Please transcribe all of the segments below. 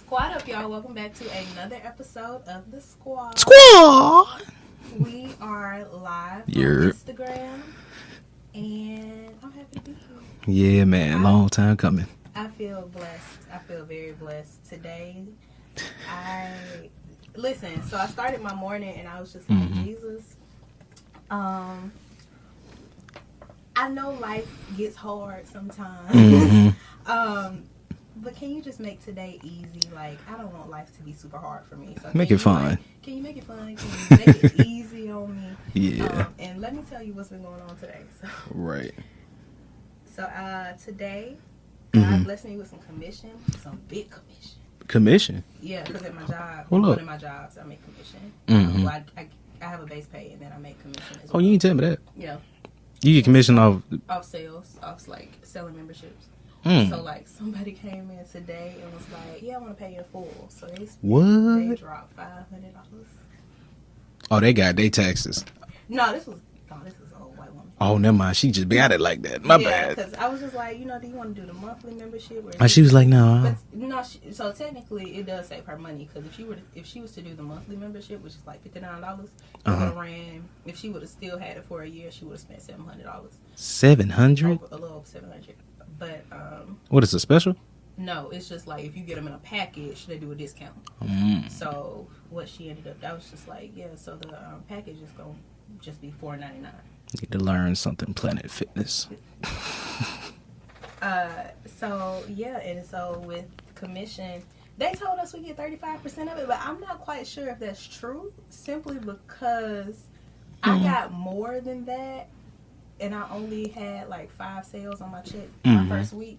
Squad up, y'all. Welcome back to another episode of The Squad. Squad! We are live on Instagram, and I'm happy to be here. Yeah, man. Long time coming. I feel blessed. I feel very blessed. Today, so I started my morning, and I was just like, Jesus, I know life gets hard sometimes. But can you just make today easy? Like, I don't want life to be super hard for me. So make it fun. Can you make it fun? Can you make it easy on me? Yeah. And let me tell you what's been going on today. So, right. So today, God blessed me with some commission, some big commission. Commission? Yeah, because at my job, one of my jobs, I make commission. Well, I have a base pay, and then I make commission as well. Oh, you didn't tell me that. Yeah. You get commission off sales, off like selling memberships. So like somebody came in today and was like, "Yeah, I want to pay you in full." So they dropped $500. Oh, they got their taxes. No, this was an old white woman. Oh, never mind. She just got it like that. My bad. Because I was just like, do you want to do the monthly membership? She was like, no. But no. So technically, it does save her money because if she was to do the monthly membership, which is like $59, it would have ran. If she would have still had it for a year, she would have spent $700. $700? A little over $700. But what is a special? No, it's just like if you get them in a package, they do a discount. So what she ended up, that was just like, yeah. So the package is gonna just be $4.99. Need to learn something, Planet Fitness. So yeah, and so with commission, they told us we get 35% of it, but I'm not quite sure if that's true. Simply because I got more than that. And I only had like 5 sales on my check my first week.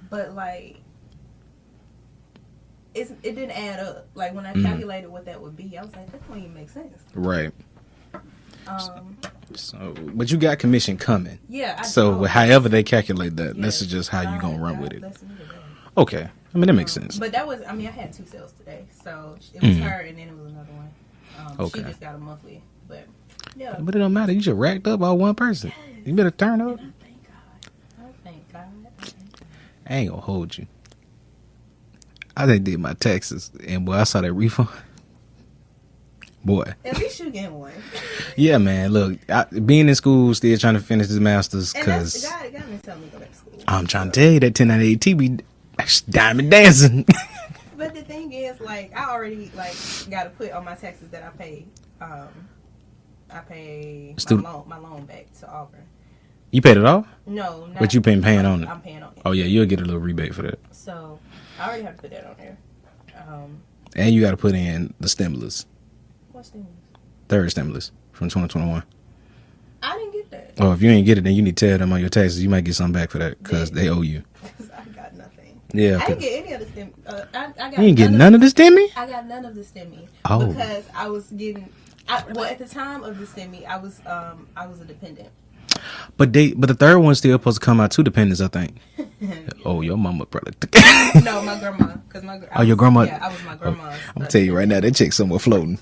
But like, it didn't add up. Like when I calculated what that would be, I was like, that don't even make sense. Right. So, but you got commission coming. Yeah. However they calculate that, this is just how you gonna run with it. Okay. I mean, that makes sense. But that was, I had 2 sales today. So it was her and then it was another one. She just got a monthly. But yeah. But it don't matter. You just racked up all one person. Yes. You better turn up. I thank God. I ain't gonna hold you. I just did my taxes, and boy, I saw that refund. Boy. At least you get one. Yeah, man. Look, being in school, still trying to finish this master's, because God me telling me to go back to school. I'm trying to tell you that 1098 be diamond dancing. But the thing is, like, I already got to put on my taxes that I pay. I pay my loan back to Auburn. You paid it off? No. But you been paying on it? I'm paying on it. Oh, yeah. You'll get a little rebate for that. So, I already have to put that on there. And you got to put in the stimulus. What stimulus? Third stimulus from 2021. I didn't get that. Oh, if you ain't get it, then you need to tell them on your taxes. You might get something back for that because they owe you. Because I got nothing. Yeah. I didn't get any of the stimmy. You ain't get none of the stimmy? I got none of the stimmy. Oh. Because I was getting... at the time of the stimmy, I was a dependent. But the third one's still supposed to come out 2 dependents, I think. Oh, your mama probably. No, my grandma. Your grandma? Yeah, I was my grandma's. I'm gonna tell you right now, that chick somewhere floating.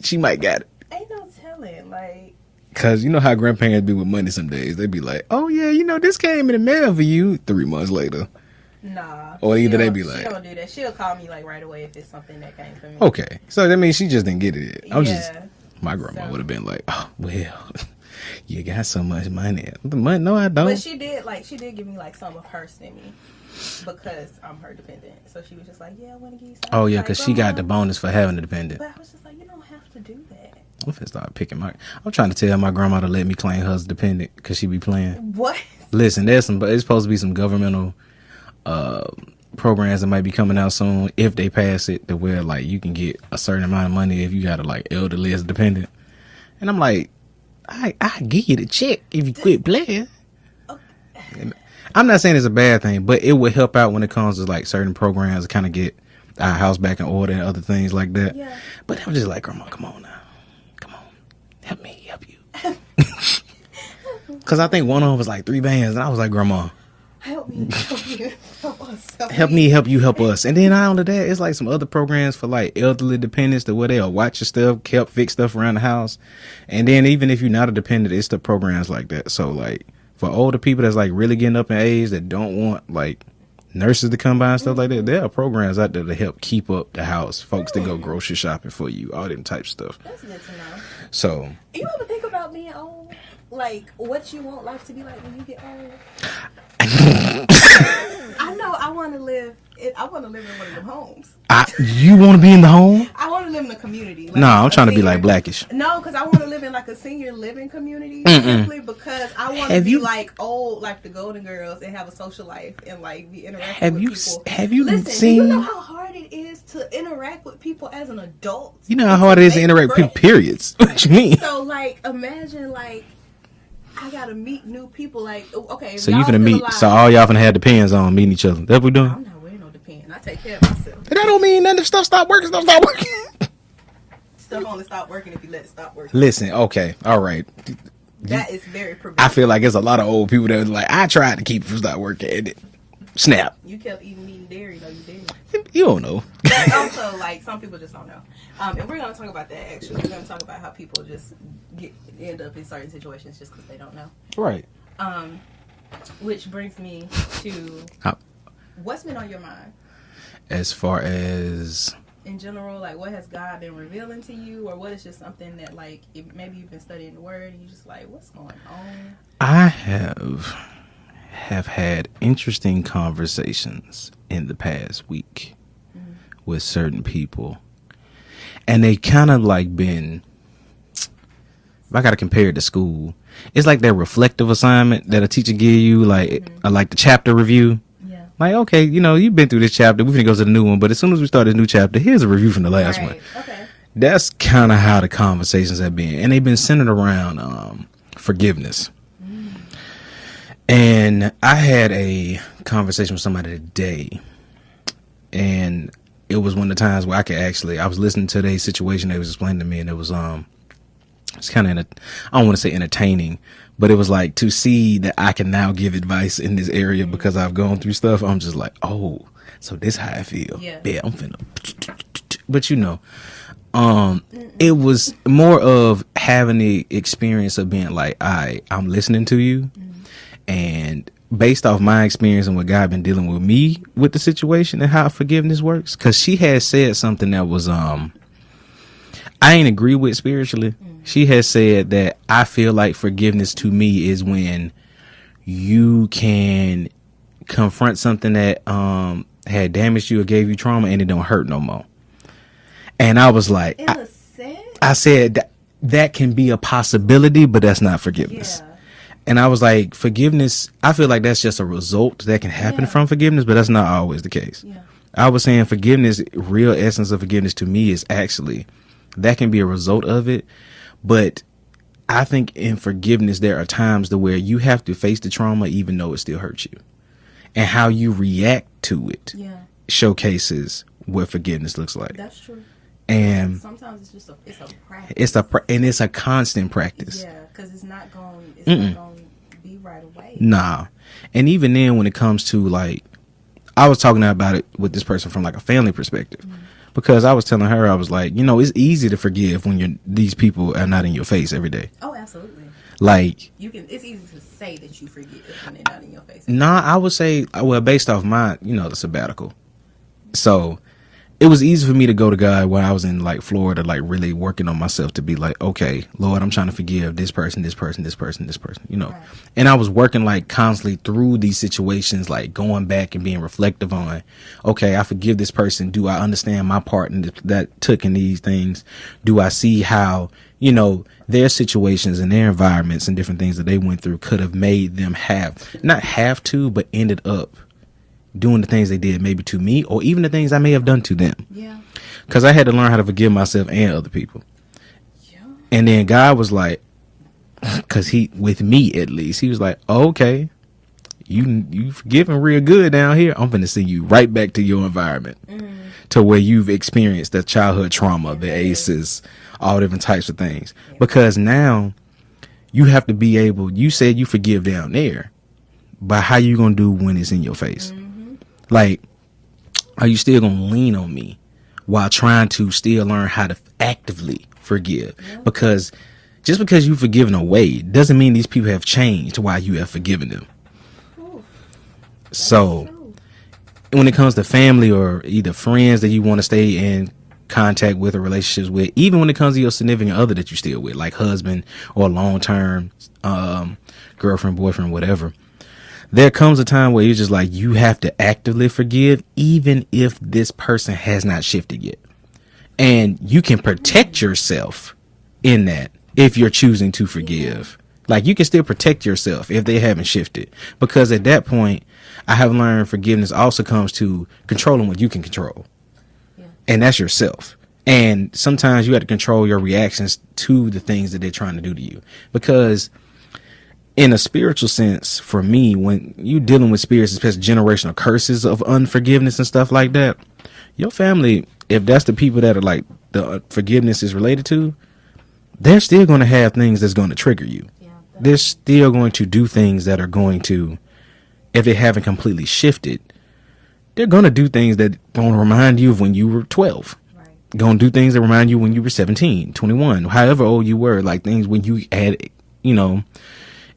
She might got it. Ain't no telling, like. Cause you know how grandparents be with money some days. They be like, "Oh yeah, this came in the mail for you." 3 months later. Nah. Or either they be like, she don't do that. She'll call me like right away if it's something that came from me. Okay, so that means she just didn't get it yet. My grandma would have been like, "Oh well, you got so much money." The money? No, I don't. But she did give me like some of her stimmy because I'm her dependent. So she was just like, "Yeah, I want to give you some." Oh yeah, because she got the bonus for having a dependent. But I was just like, you don't have to do that. I'm finna start picking I'm trying to tell my grandma to let me claim her as dependent because she be playing. What? Listen, it's supposed to be some governmental programs that might be coming out soon if they pass it to where like you can get a certain amount of money if you got a like elderly as dependent. And I'm like, I give you the check if you quit playing. Okay. I'm not saying it's a bad thing, but it would help out when it comes to like certain programs to kind of get our house back in order and other things like that. Yeah. But I'm just like, Grandma, come on now. Come on. Help me help you. Because I think one of them was like 3 bands, and I was like, Grandma, help me help you. Help me help you help us. And then not only that, it's like some other programs for like elderly dependents to where they'll watch your stuff, help fix stuff around the house. And then even if you're not a dependent, it's the programs like that. So like for older people that's like really getting up in age that don't want like nurses to come by and stuff like that. There are programs out there to help keep up the house. Folks that go grocery shopping for you, all them type stuff. That's good to know. So, you ever think about being old? Like, what you want life to be like when you get old? I know I want to live in one of them homes. You want to be in the home? I want to live in a community. Like I'm trying to be like Blackish. No, because I want to live in like a senior living community simply because I want to be like old, like the Golden Girls, and have a social life and like be interacting with people. Have you Listen, seen? do you know how hard it is to interact with people as an adult? You know how hard it is to interact with people. Periods. What you mean? So like, imagine like. I gotta meet new people. Like, okay. So you finna meet. Alive, so all y'all finna have depends on meeting each other. That's what we doing. I'm not wearing no depend. I take care of myself. That don't mean none of stuff stop working. Stuff stop working. Stuff only stop working if you let it stop working. Listen, okay, all right. That is very preventable. I feel like there's a lot of old people that are like, I tried to keep it from stop working, and it snap. You kept eating meat and dairy, though you didn't. You don't know. But also, like, some people just don't know. And we're gonna talk about that. Actually, we're gonna talk about how people just end up in certain situations just because they don't know. Right. Which brings me to what's been on your mind as far as in general, like what has God been revealing to you, or what is just something that like maybe you've been studying the Word and you just like what's going on? I have had interesting conversations in the past week with certain people, and they kind of like been, if I gotta compare it to school, it's like that reflective assignment that a teacher give you, like like the chapter review. Yeah. Like, okay, you've been through this chapter, we're gonna go to the new one, but as soon as we start a new chapter, here's a review from the last one. Okay. That's kind of how the conversations have been, and they've been centered around forgiveness. And I had a conversation with somebody today, and it was one of the times where I was listening to their situation they was explaining to me, and it was it's kind of, I don't want to say entertaining, but it was like to see that I can now give advice in this area because I've gone through stuff. I'm just like, oh, so this how I feel. Yeah, I'm finna. But it was more of having the experience of being like, I'm listening to you. And based off my experience and what God been dealing with me with the situation and how forgiveness works, because she had said something that was I ain't agree with spiritually. She has said that I feel like forgiveness to me is when you can confront something that had damaged you or gave you trauma and it don't hurt no more. And I was like, I said that can be a possibility, but that's not forgiveness. Yeah. And I was like, forgiveness, I feel like that's just a result that can happen from forgiveness, but that's not always the case. Yeah. I was saying forgiveness, real essence of forgiveness to me is actually, that can be a result of it. But I think in forgiveness, there are times to where you have to face the trauma, even though it still hurts you. And how you react to it showcases what forgiveness looks like. That's true. And sometimes it's just it's a practice. It's a constant practice. Yeah, because it's not going to be right away. Nah. And even then, when it comes to like, I was talking about it with this person from like a family perspective, because I was telling her, I was like, it's easy to forgive when these people are not in your face every day. Oh, absolutely. Like it's easy to say that you forgive when they're not in your face. Nah, I would say, well, based off my, the sabbatical. So it was easy for me to go to God when I was in like Florida, like really working on myself to be like, okay, Lord, I'm trying to forgive this person, this person, this person, this person, Right. And I was working like constantly through these situations, like going back and being reflective on, okay, I forgive this person. Do I understand my part in that took in these things? Do I see how, their situations and their environments and different things that they went through could have made them not have to, but ended up doing the things they did maybe to me, or even the things I may have done to them. Yeah. Because I had to learn how to forgive myself and other people. Yeah. And then God was like, because with me at least, he was like, oh, okay, you forgiving real good down here. I'm going to send you right back to your environment, to where you've experienced the childhood trauma, the ACEs, all different types of things. Yeah. Because now you have to be able, you said you forgive down there, but how you going to do when it's in your face? Like, are you still going to lean on me while trying to still learn how to actively forgive? Yeah. Because just because you've forgiven away doesn't mean these people have changed while you have forgiven them. Ooh, so when it comes to family or either friends that you want to stay in contact with or relationships with, even when it comes to your significant other that you still with, like husband or long-term girlfriend, boyfriend, whatever, there comes a time where you're just like, you have to actively forgive even if this person has not shifted yet. And you can protect yourself in that if you're choosing to forgive. Like, you can still protect yourself if they haven't shifted, because at that point, I have learned forgiveness also comes to controlling what you can control. And that's yourself. And sometimes you have to control your reactions to the things that they're trying to do to you. Because in a spiritual sense, for me, when you're dealing with spirits, especially generational curses of unforgiveness and stuff like that, your family, if that's the people that are like the forgiveness is related to, they're still going to have things that's going to trigger you. They're still going to do things that are going to, if they haven't completely shifted, they're going to do things that going to remind you of when you were 12. Right. Going to do things that remind you when you were 17, 21, however old you were, like things when you had,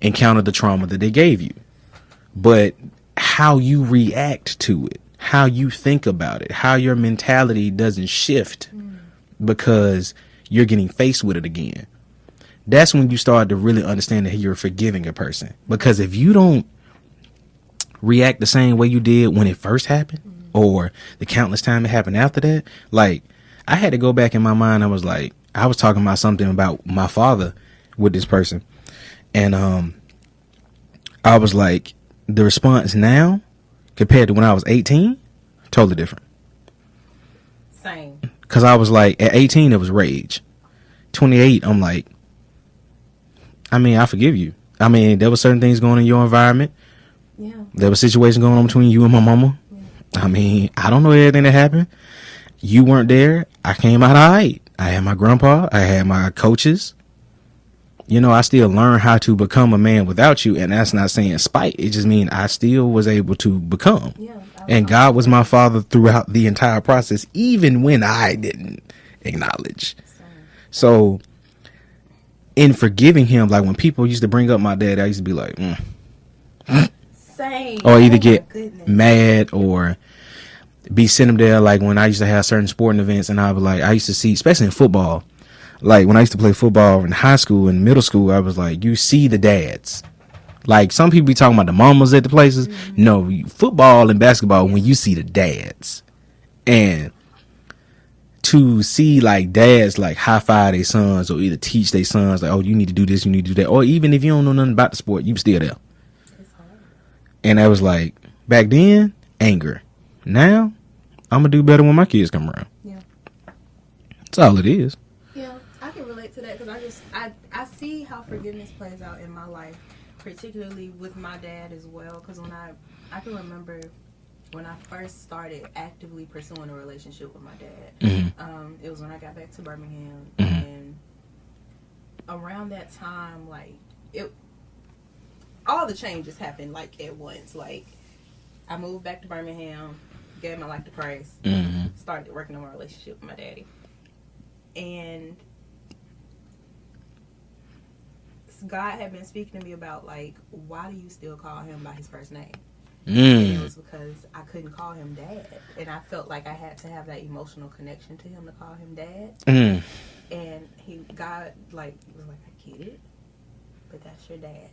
encountered the trauma that they gave you. But how you react to it, how you think about it, how your mentality doesn't shift because you're getting faced with it again. That's when you start to really understand that you're forgiving a person. Because if you don't react the same way you did when it first happened, or the countless time it happened after that, like, I had to go back in my mind. I was talking about something about my father with this person, and I was like, the response now compared to when I was 18, totally different. Same. Because I was like, at 18 it was rage. 28, I'm like, I forgive you. There were certain things going on in your environment. Yeah. There was situations going on between you and my mama. Yeah. I don't know everything that happened. You weren't there. I came out all right. I had my grandpa. I had my coaches. I still learned how to become a man without you. And that's not saying spite. It just means I still was able to become. Yeah, and God was my father throughout the entire process, even when I didn't acknowledge. So in forgiving him, like when people used to bring up my dad, I used to be like, Same. Or either get mad or be sitting there. Like when I used to have certain sporting events, and I was like, I used to see, especially in football, like when I used to play football in high school and middle school, I was like, you see the dads. Like some people be talking about the mamas at the places. Mm-hmm. No, football and basketball, when you see the dads, and to see like dads like high five their sons or either teach their sons like, oh, you need to do this, you need to do that, or even if you don't know nothing about the sport, you still there. And I was like, back then, anger. Now, I'm going to do better when my kids come around. Yeah. That's all it is. Yeah, I can relate to that because I see how forgiveness plays out in my life, particularly with my dad as well. Because when I can remember when I first started actively pursuing a relationship with my dad, it was when I got back to Birmingham. And around that time, like, all the changes happened like at once. Like, I moved back to Birmingham, gave my life to Christ, started working on my relationship with my daddy, and God had been speaking to me about like, why do you still call him by his first name? And it was because I couldn't call him dad, and I felt like I had to have that emotional connection to him to call him dad. And God like was like, I get it, but that's your dad.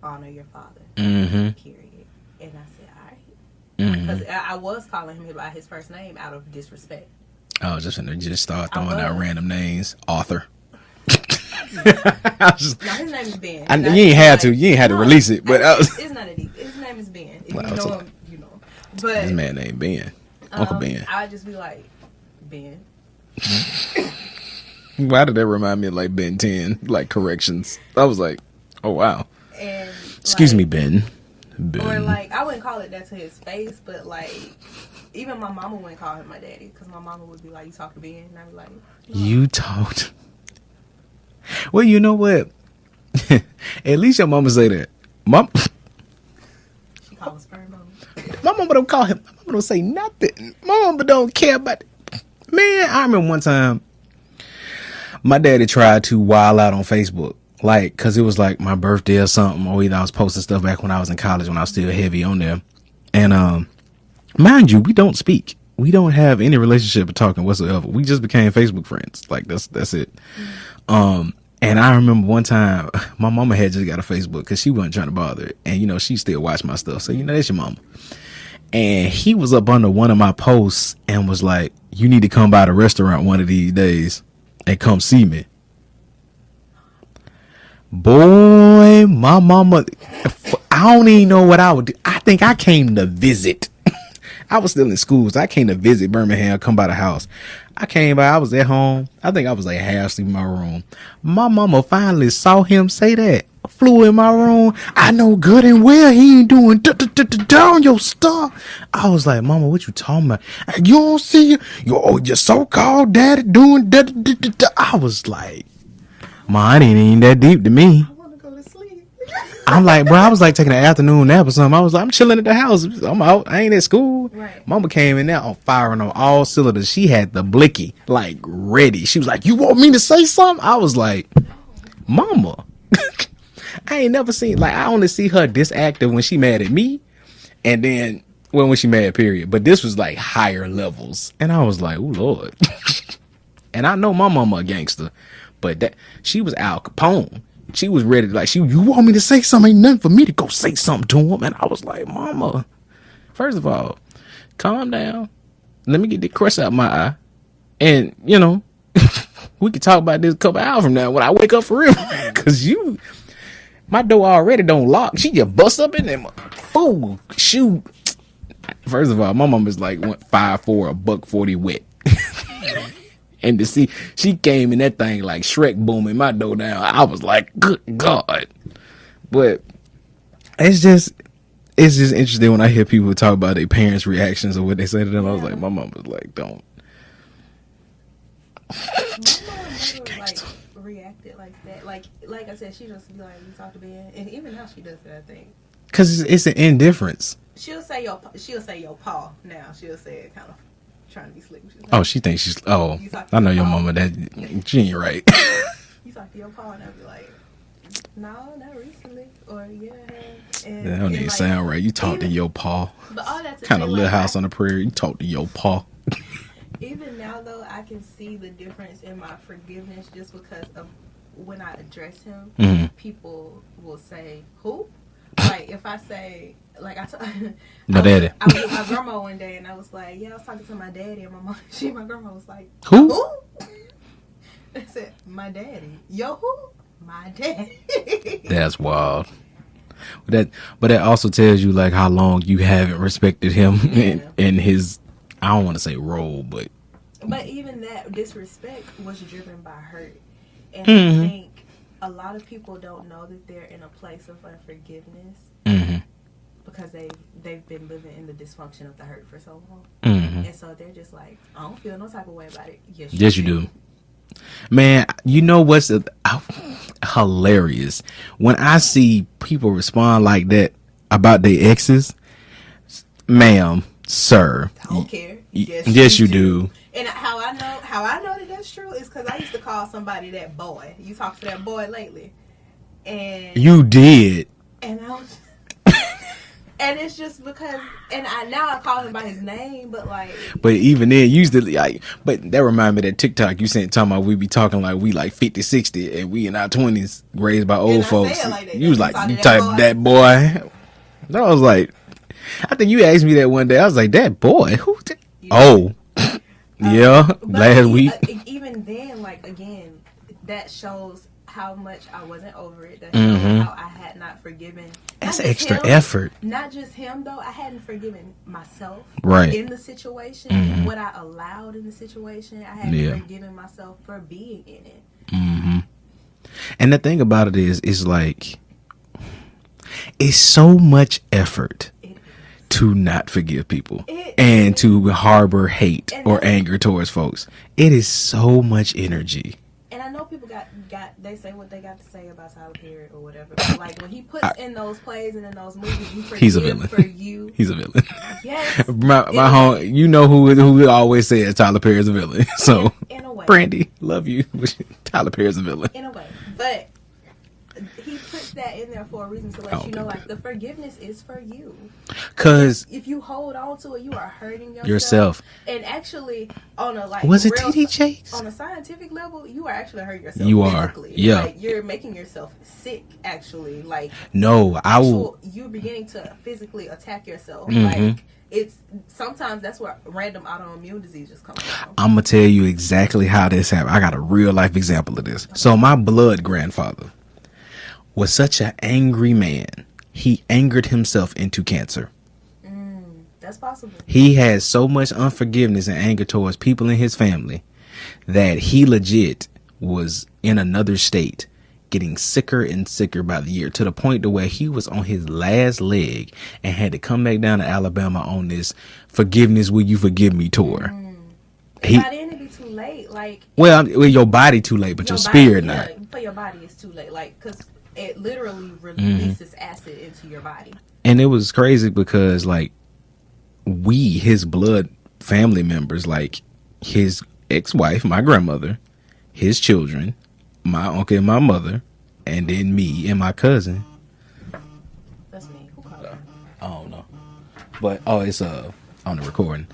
Honor your father. Period. And I said, all right. Because I was calling him by his first name out of disrespect. Oh, just start throwing out random names. Arthur. No, his name is Ben. You ain't had to. You ain't had to release it, but it's not a deep. His name is Ben. If you know him, you know him. But this man named Ben. Uncle Ben. I'd just be like, Ben. Why did that remind me of like Ben 10, like corrections? I was like, oh wow. And excuse me, Ben. Or like, I wouldn't call it that to his face, but like, even my mama wouldn't call him my daddy, because my mama would be like, you talk to Ben? And I'd be like, no. You talked. Well, you know what? At least your mama say that. She calls sperm mama. My mama don't call him. My mama don't say nothing. My mama don't care about it. Man, I remember one time my daddy tried to wild out on Facebook. Like, cause it was like my birthday or something, or either I was posting stuff back when I was in college when I was still heavy on there. And Mind you, we don't speak. We don't have any relationship or talking whatsoever. We just became Facebook friends. Like that's it. And I remember one time my mama had just got a Facebook because she wasn't trying to bother it. And, you know, she still watched my stuff. So, you know, that's your mama. And he was up under one of my posts and was like, you need to come by the restaurant one of these days and come see me. Boy, my mama, I don't even know what I would do. I think I came to visit. I was still in school, so I came to visit Birmingham, come by the house. I came by, I was at home. I think I was like half asleep in my room. My mama finally saw him say that. Flew in my room. I know good and well he ain't doing down your stuff. I was like, Mama, what you talking about? You don't see your so-called daddy doing da. I was like, Ma, it ain't even that deep to me. I want to go to sleep. I'm like, bro, I was like taking an afternoon nap or something. I was like, I'm chilling at the house. I'm out. I ain't at school. Right. Mama came in there on firing on all cylinders. She had the blicky like ready. She was like, you want me to say something? I was like, Mama, I ain't never seen, like, I only see her this active when she mad at me. And then when she mad, period. But this was like higher levels. And I was like, oh, Lord. And I know my mama a gangster. But that she was Al Capone. She was ready to like, you want me to say something? Ain't nothing for me to go say something to him. And I was like, Mama, first of all, calm down. Let me get the crush out my eye. And, you know, we can talk about this a couple hours from now when I wake up for real. Because my door already don't lock. She just bust up in there. Fool, shoot. First of all, my mom is like 5'4", $140 wet. And to see, she came in that thing like Shrek booming my door down. I was like, good God. But it's just interesting when I hear people talk about their parents' reactions or what they say to them. I was like, my mom was like, don't. She like reacted like that. Like I said, she just be like, you talk to Ben, and even now she does that thing. Cause it's an indifference. She'll say your paw. Now she'll say it kind of trying to be slick. Like, oh, she thinks she's. Oh, I know your mama. That she ain't right. You talk to your paw, and I'll be like, no, not recently, or yeah. And that don't even sound right. You talk to your paw. But all that kind of Little House on the Prairie. You talk to your paw. Even now, though, I can see the difference in my forgiveness just because of when I address him. Mm-hmm. People will say, "Who?" Like if I say, like my daddy. I was with my grandma one day, and I was like, "Yeah, I was talking to my daddy," and my grandma was like, "Who?" I said, "My daddy." Yo, who? My daddy. That's wild. But that also tells you like how long you haven't respected him in his. I don't want to say role, but even that disrespect was driven by hurt, and mm-hmm. I think a lot of people don't know that they're in a place of unforgiveness mm-hmm. because they've been living in the dysfunction of the hurt for so long, mm-hmm. and so they're just like, I don't feel no type of way about it. Yes, you do. Man, you know what's hilarious? When I see people respond like that about their exes, ma'am, sir. I don't care. Yes, you do. And how I know that that's true is because I used to call somebody that boy. You talked to that boy lately, and you did. And I was, and it's just because, and now I call him by his name, but like. But even then, usually like, but that remind me of that TikTok you sent talking about we be talking like we like 50, 60, and we in our 20s raised by old folks. Like you was like, you type that boy. I was like, I think you asked me that one day. I was like, that boy, who? Oh, yeah, last week. Even then, like again, that shows how much I wasn't over it. That mm-hmm. shows how I had not forgiven. That's extra effort. Not just him though. I hadn't forgiven myself. Right. In the situation, mm-hmm. what I allowed in the situation, I hadn't forgiven myself for being in it. Mm-hmm. And the thing about it is like, it's so much effort to not forgive people and to harbor hate or anger towards folks. It is so much energy. And I know people got they say what they got to say about Tyler Perry or whatever. But like when he puts in those plays and in those movies, you forgive he's a villain. For you. He's a villain. Yes. my home, you know who always says Tyler Perry is a villain. So in a way. Brandy, love you. Tyler Perry is a villain. In a way. But he puts that in there for a reason to let you know, like, the forgiveness is for you. Because if you hold on to it, you are hurting yourself. And actually, on a like was it TD Chase? On a scientific level, you are actually hurting yourself. You physically. are, yeah. Like, you're making yourself sick. Actually, like you're beginning to physically attack yourself. Like, it's sometimes that's where random autoimmune diseases come from. I'm gonna tell you exactly how this happened. I got a real life example of this. So my blood grandfather was such an angry man. He angered himself into cancer. That's possible. He had so much unforgiveness and anger towards people in his family that he legit was in another state, getting sicker and sicker by the year, to the point to where he was on his last leg and had to come back down to Alabama on this forgiveness, will you forgive me tour. By then it'd be too late. Like, well, your body too late, but your spirit not. For your body, it's too late. Like, because it literally releases acid into your body. And it was crazy because, like, his blood family members, like his ex-wife, my grandmother, his children, my uncle and my mother, and then me and my cousin. That's me. Who called her? I don't know. But, it's on the recording.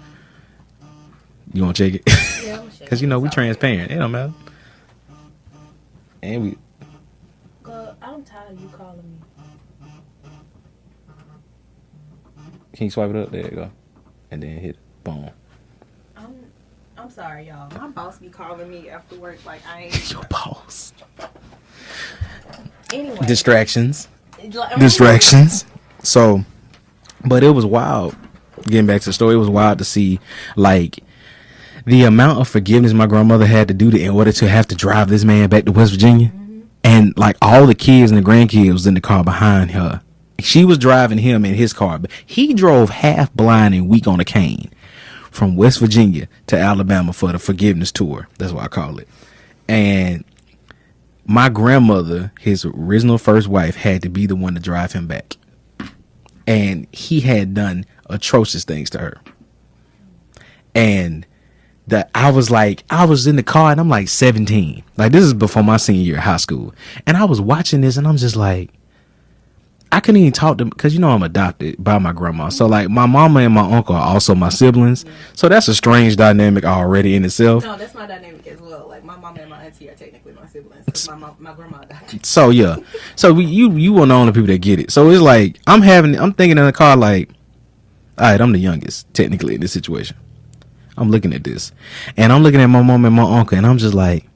You want to check it? Yeah, I'm gonna check it. Because, we transparent. It don't matter. And we... I'm tired of you calling me. Can you swipe it up? There you go. And then hit boom. I'm sorry, y'all. My boss be calling me after work like I ain't... Your boss. Anyway. Distractions. So, but it was wild. Getting back to the story, it was wild to see, like, the amount of forgiveness my grandmother had to do in order to have to drive this man back to West Virginia. And, like, all the kids and the grandkids was in the car behind her. She was driving him in his car, but he drove half blind and weak on a cane from West Virginia to Alabama for the forgiveness tour. That's what I call it. And my grandmother, his original first wife, had to be the one to drive him back. And he had done atrocious things to her. And I was in the car and I'm like 17. Like, this is before my senior year of high school. And I was watching this and I'm just like, I couldn't even talk to, because I'm adopted by my grandma. So, like, my mama and my uncle are also my siblings. So that's a strange dynamic already in itself. No, that's my dynamic as well. Like, my mama and my auntie are technically my siblings. 'Cause my grandma adopted. So, yeah. So you one of the only people that get it. So it's like, I'm thinking in the car, like, all right, I'm the youngest technically in this situation. I'm looking at this, and I'm looking at my mom and my uncle, and I'm just like,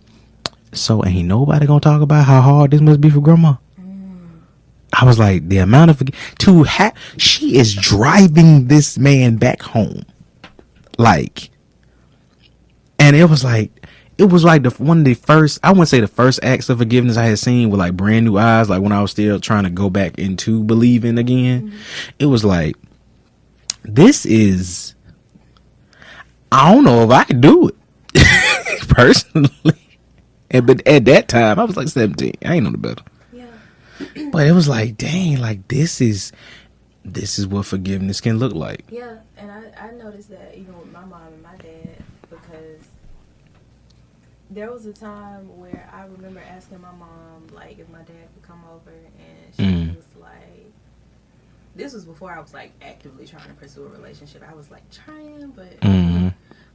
so ain't nobody gonna talk about how hard this must be for grandma? I was like, the amount of she is driving this man back home, like, and it was like one of the first, I wouldn't say the first acts of forgiveness I had seen with, like, brand new eyes, like when I was still trying to go back into believing again. It was like, this is, I don't know if I could do it personally. But at that time, I was like 17. I ain't know the better. Yeah. But it was like, dang, like, this is what forgiveness can look like. Yeah, and I noticed that even with my mom and my dad, because there was a time where I remember asking my mom, like, if my dad could come over, and she was like, this was before I was, like, actively trying to pursue a relationship. I was, like, trying,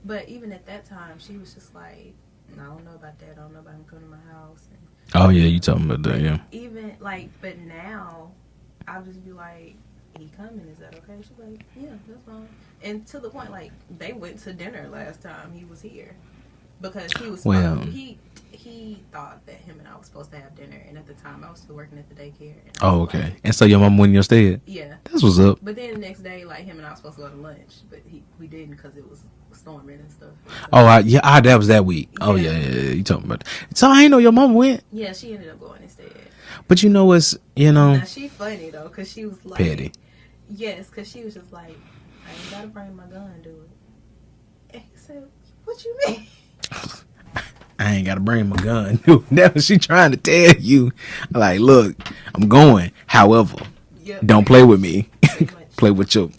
but even at that time, she was just like, I don't know about that. I don't know about him coming to my house. And oh, yeah, you talking about that, yeah. Even, like, but now, I'll just be like, he coming, is that okay? She's like, yeah, that's fine. And to the point, like, they went to dinner last time he was here. Because he was, he thought that him and I was supposed to have dinner. And at the time, I was still working at the daycare. Oh, okay. Like, and so your mom went in your stead? Yeah. That's what's up. But then the next day, like, him and I were supposed to go to lunch. But we didn't because it was storming and stuff. So, that was that week. Yeah. Oh, yeah, you talking about that. So I ain't know your mom went. Yeah, she ended up going instead. But what's, Now, she funny, though, because she was like. Petty. Yes, because she was just like, I ain't got to bring my gun, do it. And he said, what you mean? I ain't got to bring my gun. That's what she trying to tell you. Like, look, I'm going. However, don't play with me. Play with your,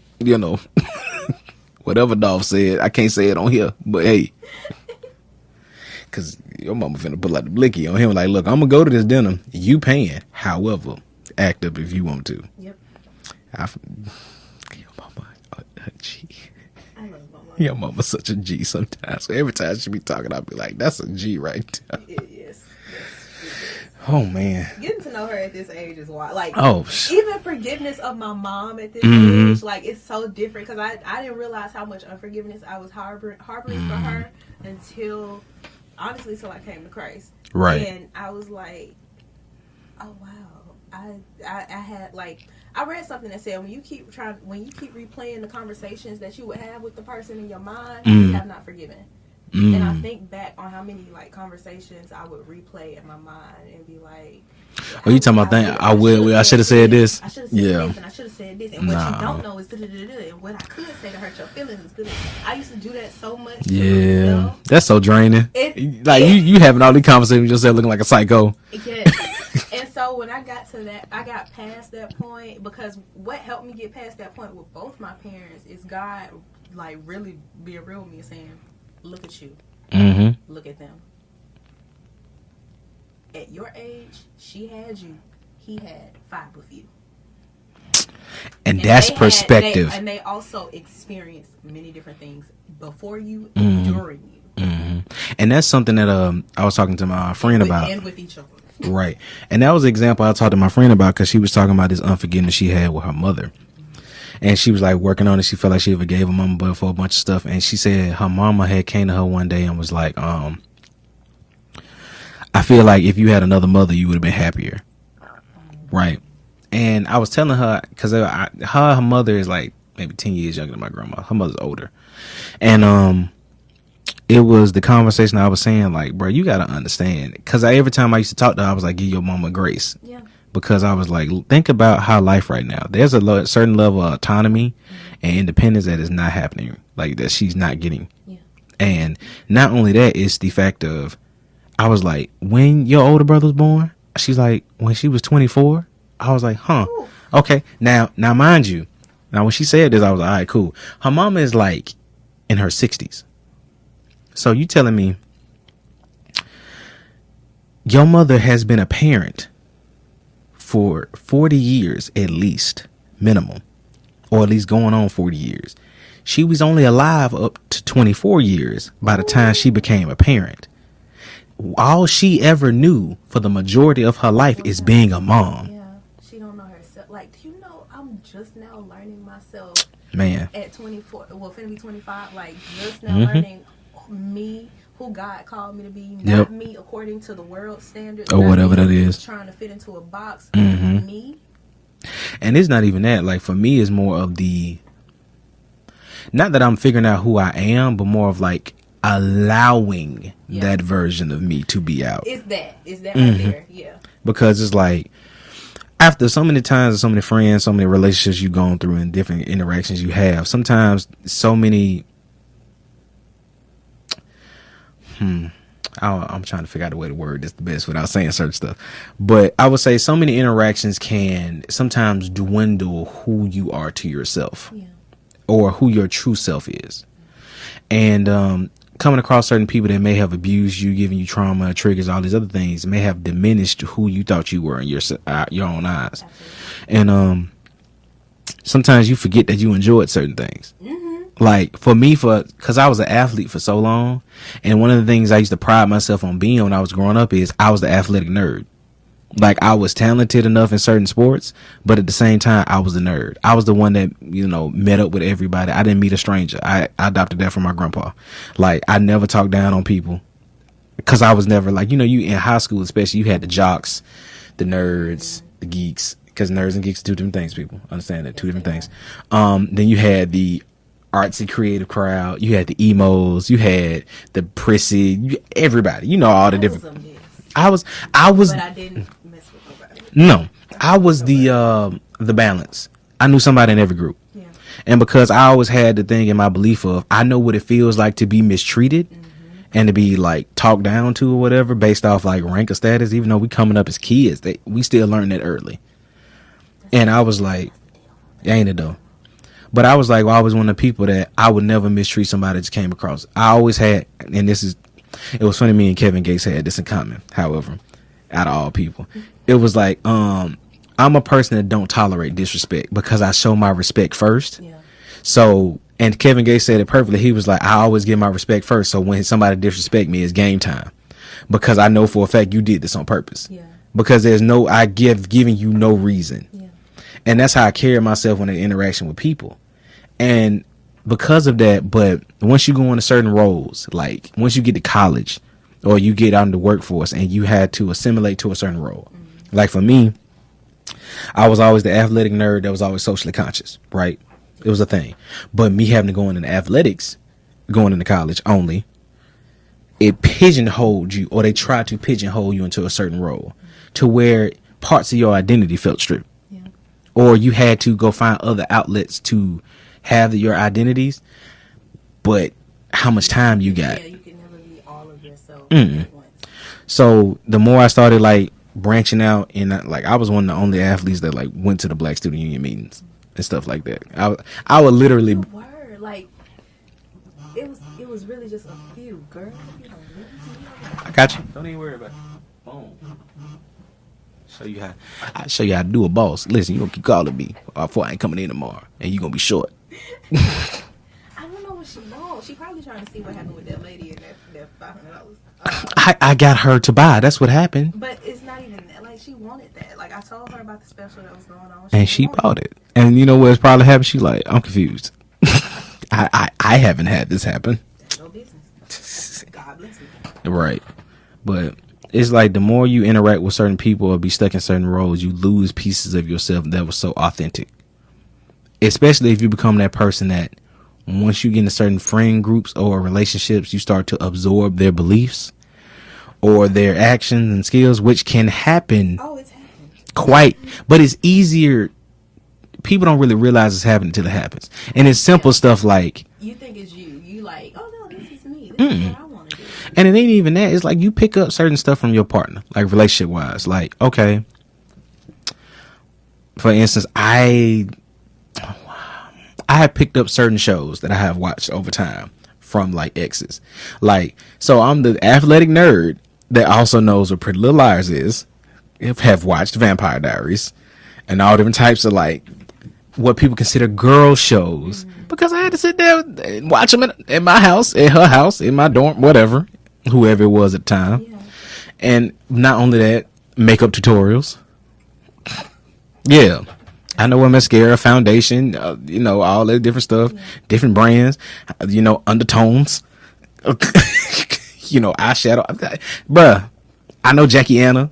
whatever Dolph said. I can't say it on here, but hey. cause your mama finna pull out the blicky on him. Like, look, I'm gonna go to this dinner. You paying. However, act up if you want to. Yep. Your mama a G. I love mama. Your mama's such a G sometimes. So every time she be talking, I'll be like, that's a G right there. Yes. Oh man. Getting to know her at this age is wild. Like, even forgiveness of my mom at this age, like, it's so different because I didn't realize how much unforgiveness I was harboring for her until, honestly, till I came to Christ. Right. And I was like, oh wow, I had like, I read something that said when you keep replaying the conversations that you would have with the person in your mind, you have not forgiven. And I think back on how many like conversations I would replay in my mind and be like, "Oh, you talking about that? I should have said this. I should have said this, and I should have said this, and what you don't know is and what I could say to hurt your feelings is I used to do that so much. Yeah, that's so draining. You having all these conversations with yourself, looking like a psycho. Yes. And so when I got to that, I got past that point because what helped me get past that point with both my parents is God, like really being real with me and saying, look at you. Look at them. At your age, she had you. He had 5 of you. And that's perspective. And they also experienced many different things before you and during you. And that's something that I was talking to my friend about. And with each other. Right. And that was the example I talked to my friend about because she was talking about this unforgiveness she had with her mother. And she was like working on it. She felt like she forgave her mama but for a bunch of stuff. And she said her mama had came to her one day and was like, I feel like if you had another mother, you would have been happier. Right. And I was telling her, because her mother is like maybe 10 years younger than my grandma. Her mother's older. And it was the conversation I was saying, like, bro, you got to understand. Because every time I used to talk to her, I was like, give your mama grace. Yeah. Because I was like, think about how life right now. There's a certain level of autonomy and independence that is not happening, like that she's not getting. Yeah. And not only that, it's the fact of, I was like, when your older brother was born, she's like, when she was 24, I was like, huh, ooh. Okay. Now, mind you, when she said this, I was like, all right, cool. Her mama is like in her 60s. So you telling me your mother has been a parent for 40 years at least, minimum, or at least going on 40 years. She was only alive up to 24 years by the time she became a parent. All she ever knew for the majority of her life is being a mom. Yeah, she don't know herself. Like, do you know, I'm just now learning myself. Man. At 24, well, finna be 25, like, just now learning me, who God called me to be, not me according to the world standards or whatever that is, trying to fit into a box. Me. And it's not even that. Like, for me, it's more of the, not that I'm figuring out who I am, but more of like allowing that version of me to be out. It's that right there. Yeah. Because it's like, after so many times and so many friends, so many relationships you've gone through and different interactions you have, sometimes so many I'm trying to figure out a way to word this the best without saying certain stuff. But I would say so many interactions can sometimes dwindle who you are to yourself or who your true self is. And coming across certain people that may have abused you, giving you trauma, triggers, all these other things may have diminished who you thought you were in your own eyes. Absolutely. And sometimes you forget that you enjoyed certain things. Like for me, because I was an athlete for so long, and one of the things I used to pride myself on being when I was growing up is I was the athletic nerd. Like I was talented enough in certain sports, but at the same time, I was a nerd. I was the one that, met up with everybody. I didn't meet a stranger. I adopted that from my grandpa. Like I never talked down on people because I was never like, you in high school, especially you had the jocks, the nerds, the geeks, because nerds and geeks are two different things, people understand that, two different things. Then you had the artsy creative crowd, you had the emos, you had the prissy, everybody, all the different. I was but I didn't mess with nobody. No, I was the balance. I knew somebody in every group. Yeah. And because I always had the thing in my belief of I know what it feels like to be mistreated and to be like talked down to or whatever based off like rank or status, even though we coming up as kids, we still learn that early. And I was like, ain't it though? But I was like, I was one of the people that I would never mistreat somebody that just came across. I always had, and this is It was funny. Me and Kevin Gates had this in common. However, out of all people, it was like, I'm a person that don't tolerate disrespect because I show my respect first. Yeah. So, and Kevin Gates said it perfectly. He was like, I always give my respect first. So when somebody disrespect me, it's game time because I know for a fact you did this on purpose. Yeah. Because giving you no reason. Yeah. And that's how I carry myself when in interaction with people. And because of that, but once you go into certain roles, like once you get to college or you get out in the workforce and you had to assimilate to a certain role. Mm-hmm. Like for me, I was always the athletic nerd that was always socially conscious, right? It was a thing. But me having to go into athletics, going into college only, it pigeonholed you, or they tried to pigeonhole you into a certain role to where parts of your identity felt stripped. Yeah. Or you had to go find other outlets to have your identities, but how much time you got? Yeah, you can never be all of yourself at once. So the more I started like branching out, and like I was one of the only athletes that like went to the Black Student Union meetings and stuff like that. I would literally word like it was really just a few, girl. I got you. Don't even worry about it. Boom. I show you how to do a boss. Listen, you gonna keep calling me before I ain't coming in tomorrow, and you gonna be short. I don't know what she wants. She probably trying to see what happened with that lady and that $500. I got her to buy. That's what happened. But it's not even that. Like she wanted that. Like I told her about the special that was going on, and she bought it. And you know what's probably happened? She like, I'm confused. I haven't had this happen. That's no business. God bless me. Right, but it's like the more you interact with certain people or be stuck in certain roles, you lose pieces of yourself that was so authentic. Especially if you become that person that once you get into certain friend groups or relationships, you start to absorb their beliefs or their actions and skills, which can happen. Oh, it's happened. But it's easier. People don't really realize it's happening until it happens. And it's simple stuff like, you think it's you. You like, oh no, this is me. This is what I want to do. And it ain't even that. It's like you pick up certain stuff from your partner, like relationship wise. Like, okay, for instance, I have picked up certain shows that I have watched over time from like exes. Like, so I'm the athletic nerd that also knows what Pretty Little Liars is. Have watched Vampire Diaries and all different types of like what people consider girl shows, because I had to sit there and watch them in my house, in her house, in my dorm, whatever, whoever it was at the time. Yeah. And not only that, makeup tutorials. Yeah. I know what mascara, foundation, all that different stuff, different brands, undertones, eyeshadow. Bruh, I know Jackie Anna.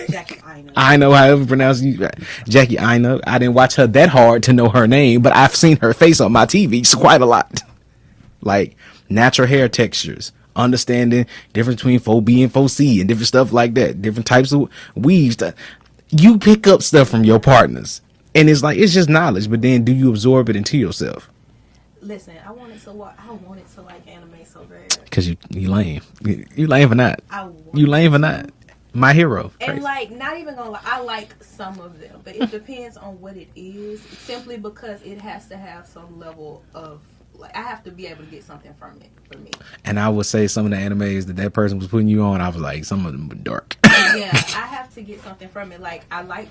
Jackie Ina. I know however pronounce you, Jackie Ina. I didn't watch her that hard to know her name, but I've seen her face on my TV quite a lot. Like natural hair textures, understanding difference between 4B and 4C and different stuff like that, different types of weaves. You pick up stuff from your partners, and it's just knowledge. But then, do you absorb it into yourself? Listen, I wanted to like anime so bad. Cause you lame. You lame for not. You lame for not. My hero. And like, not even gonna lie, I like some of them, but it depends on what it is. Simply because it has to have some level of like, I have to be able to get something from it for me. And I would say some of the animes that person was putting you on, I was like, some of them were dark. Yeah, I have to get something from it. Like, I like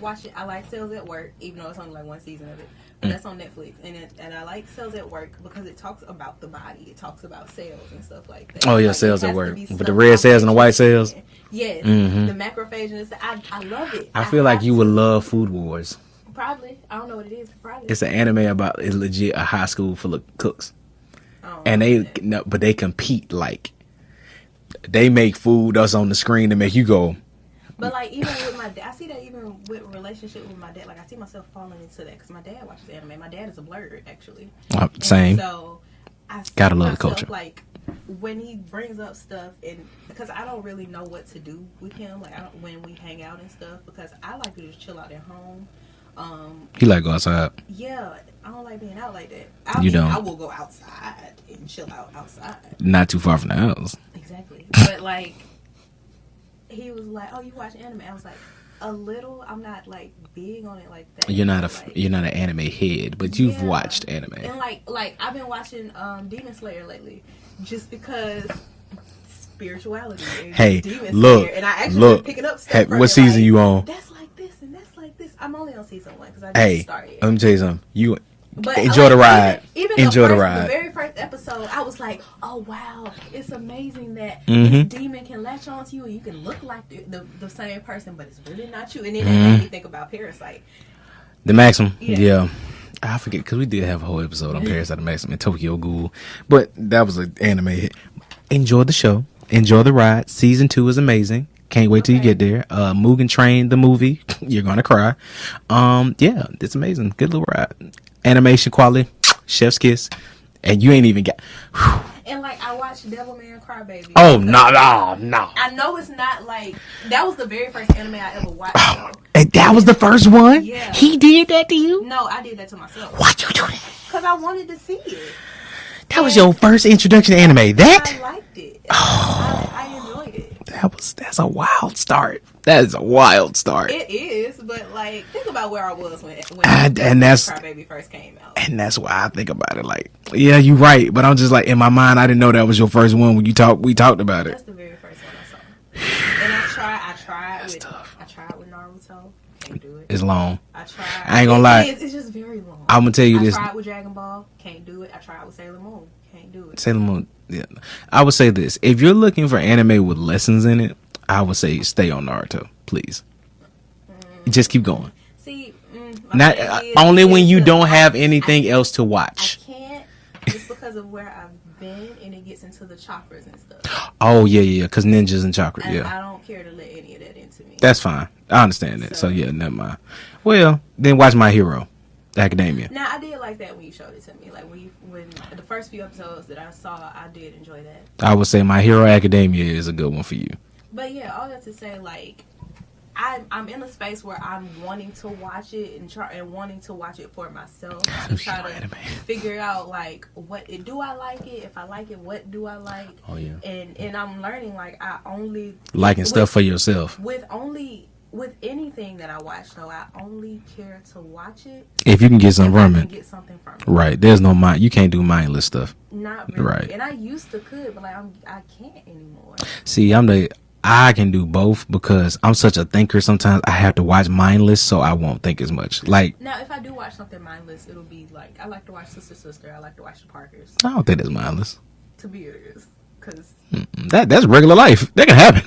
Sales at Work, even though it's only like one season of it. But that's on Netflix. And I like Sales at Work because it talks about the body. It talks about sales and stuff like that. Oh, yeah, like, Sales at Work. But the red cells and the white cells? Yes. Mm-hmm. The macrophages. I love it. I feel like you would love Food Wars. Probably. I don't know what it is. Probably. It's an anime about it's legit a high school full of cooks. And they compete, like they make food that's on the screen to make you go. But like, even with my dad, I see that even with relationship with my dad. Like, I see myself falling into that because my dad watches anime. My dad is a blurred, actually. Same. So I gotta love the culture. Like, when he brings up stuff, and because I don't really know what to do with him, like when we hang out and stuff, because I like to just chill out at home. He like go outside. Yeah, I don't like being out like that. I will go outside and chill out outside. Not too far from the house. Exactly. But like, he was like, "Oh, you watch anime?" I was like, a little. I'm not like big on it like that. You're not like, you're not an anime head, but you've watched anime. And like I've been watching Demon Slayer lately, just because spirituality. And Hey, Demon look, Slayer, and I actually been picking up stuff. Hey, from what it, season like, you on? That's like this and that's like this. I'm only on season 1 because I just started. Let me tell you something. You But enjoy the ride. Even enjoy the the ride. The very first episode, I was like, "Oh wow, it's amazing that Mm-hmm. this demon can latch onto you, and you can look like the same person, but it's really not you." And then that made me think about Parasite. The Maxim, Yeah. I forget because we did have a whole episode on Parasite the Maxim and Tokyo Ghoul, but that was an anime hit. Enjoy the show. Enjoy the ride. Season 2 is amazing. Can't wait till you get there. Mugen Train, the movie. You're gonna cry. Yeah, it's amazing. Good little ride. Animation quality, chef's kiss, and you ain't even got. And like I watched Devilman Crybaby. Oh no! I know it's not like that was the very first anime I ever watched. And that was the first one. Yeah. He did that to you? No, I did that to myself. Why'd you do that? Because I wanted to see it. That was your first introduction to anime. That? I liked it. I enjoyed it. That's a wild start. That is a wild start. It is, but like think about where I was when and that's Crybaby first came out. And that's why I think about it. Like, yeah, you're right, but I'm just like in my mind, I didn't know that was your first one when we talked about it. That's the very first one I saw. And I tried That's with tough. I tried with Naruto. Can't do it. It's long. I tried. I ain't gonna lie. It's just very long. I'm gonna tell you this. I tried with Dragon Ball. Can't do it. I tried with Sailor Moon. Can't do it. Sailor Moon. Yeah. I would say this: if you're looking for anime with lessons in it, I would say stay on Naruto, please. Just keep going. See, Not only when you don't have anything else to watch. I can't just because of where I've been, and it gets into the chakras and stuff. Oh yeah, because ninjas and chakra. And Yeah, I don't care to let any of that into me. that's fine. I understand that. So yeah, never mind. Well, then watch My Hero Academia. Now I did like that when you showed it to me. Like when the first few episodes that I saw, I did enjoy that. I would say My Hero Academia is a good one for you. But yeah, all that to say, like, I'm in a space where I'm wanting to watch it and wanting to watch it for myself to try to figure out like do I like it? If I like it, what do I like? Oh yeah. And I'm learning like I only liking stuff for yourself. With anything that I watch though, I only care to watch it if you can get something from it. Get something from it. Right. There's no mind. You can't do mindless stuff. Not really. Right. And I used to could, but like I can't anymore. See, I can do both because I'm such a thinker. Sometimes I have to watch mindless, so I won't think as much. Like now, if I do watch something mindless, it'll be like I like to watch Sister. I like to watch The Parkers. I don't think that's mindless. To be honest, because that's regular life. That can happen.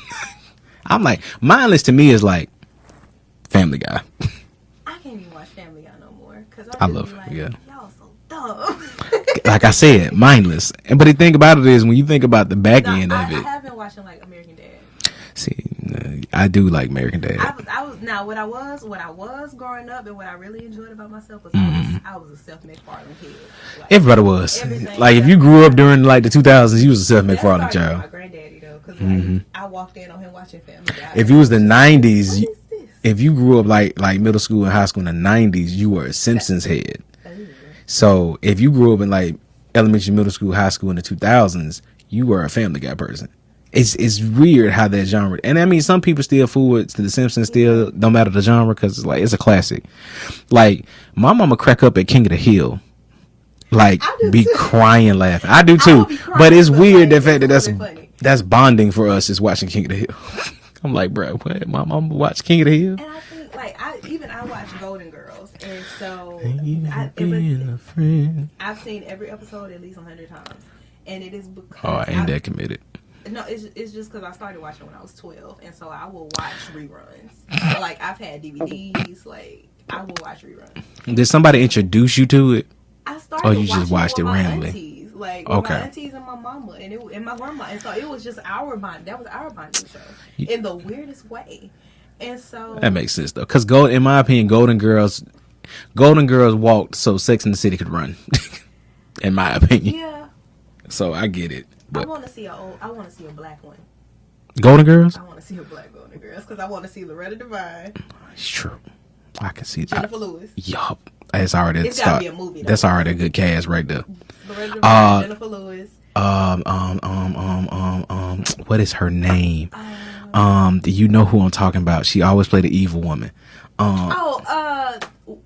I'm like mindless to me is like Family Guy. I can't even watch Family Guy no more because I love it. Like, yeah. Y'all so dumb. Like I said, mindless. But the thing about it is when you think about the back end of it. I have been watching like American Dad. See, I do like American Dad. I was now what I was growing up and what I really enjoyed about myself was I was a Seth MacFarlane kid. Like, everybody was. Like if you grew up during like the 2000s, you was a Seth MacFarlane child. My granddaddy though, because like, I walked in on him watching Family Guy. If you was the 90s, if you grew up like middle school and high school in the 90s, you were a Simpsons head. So if you grew up in like elementary, middle school, high school in the 2000s, you were a Family Guy person. It's weird how that genre, and I mean some people still fool it to the Simpsons still no matter the genre because it's like it's a classic. Like my mama crack up at King of the Hill, like be crying laughing. I do too, but it's weird the fact that that's bonding for us is watching King of the Hill. I'm like, bro, what? My mama watch King of the Hill. And I think like I watch Golden Girls, and so I've seen every episode at least 100 times, and it is because I ain't that committed. No, it's just because I started watching when I was 12, and so I will watch reruns. Like I've had DVDs, like I will watch reruns. Did somebody introduce you to it? I started. Oh, you just watched it randomly. Aunties, like with my aunties and my mama, and my grandma, and so it was just our bond. That was our bonding show in the weirdest way, and so that makes sense though, because in my opinion, Golden Girls walked so Sex and the City could run. In my opinion, yeah. So I get it. But I want to see a black one. Golden Girls? I want to see a black Golden Girls because I want to see Loretta Devine. It's true. I can see that. Jennifer Lewis. Yup. It's already it's gotta be a movie. That's already a good cast right there. Loretta Devine, Jennifer Lewis. What is her name? You know who I'm talking about. She always played the evil woman.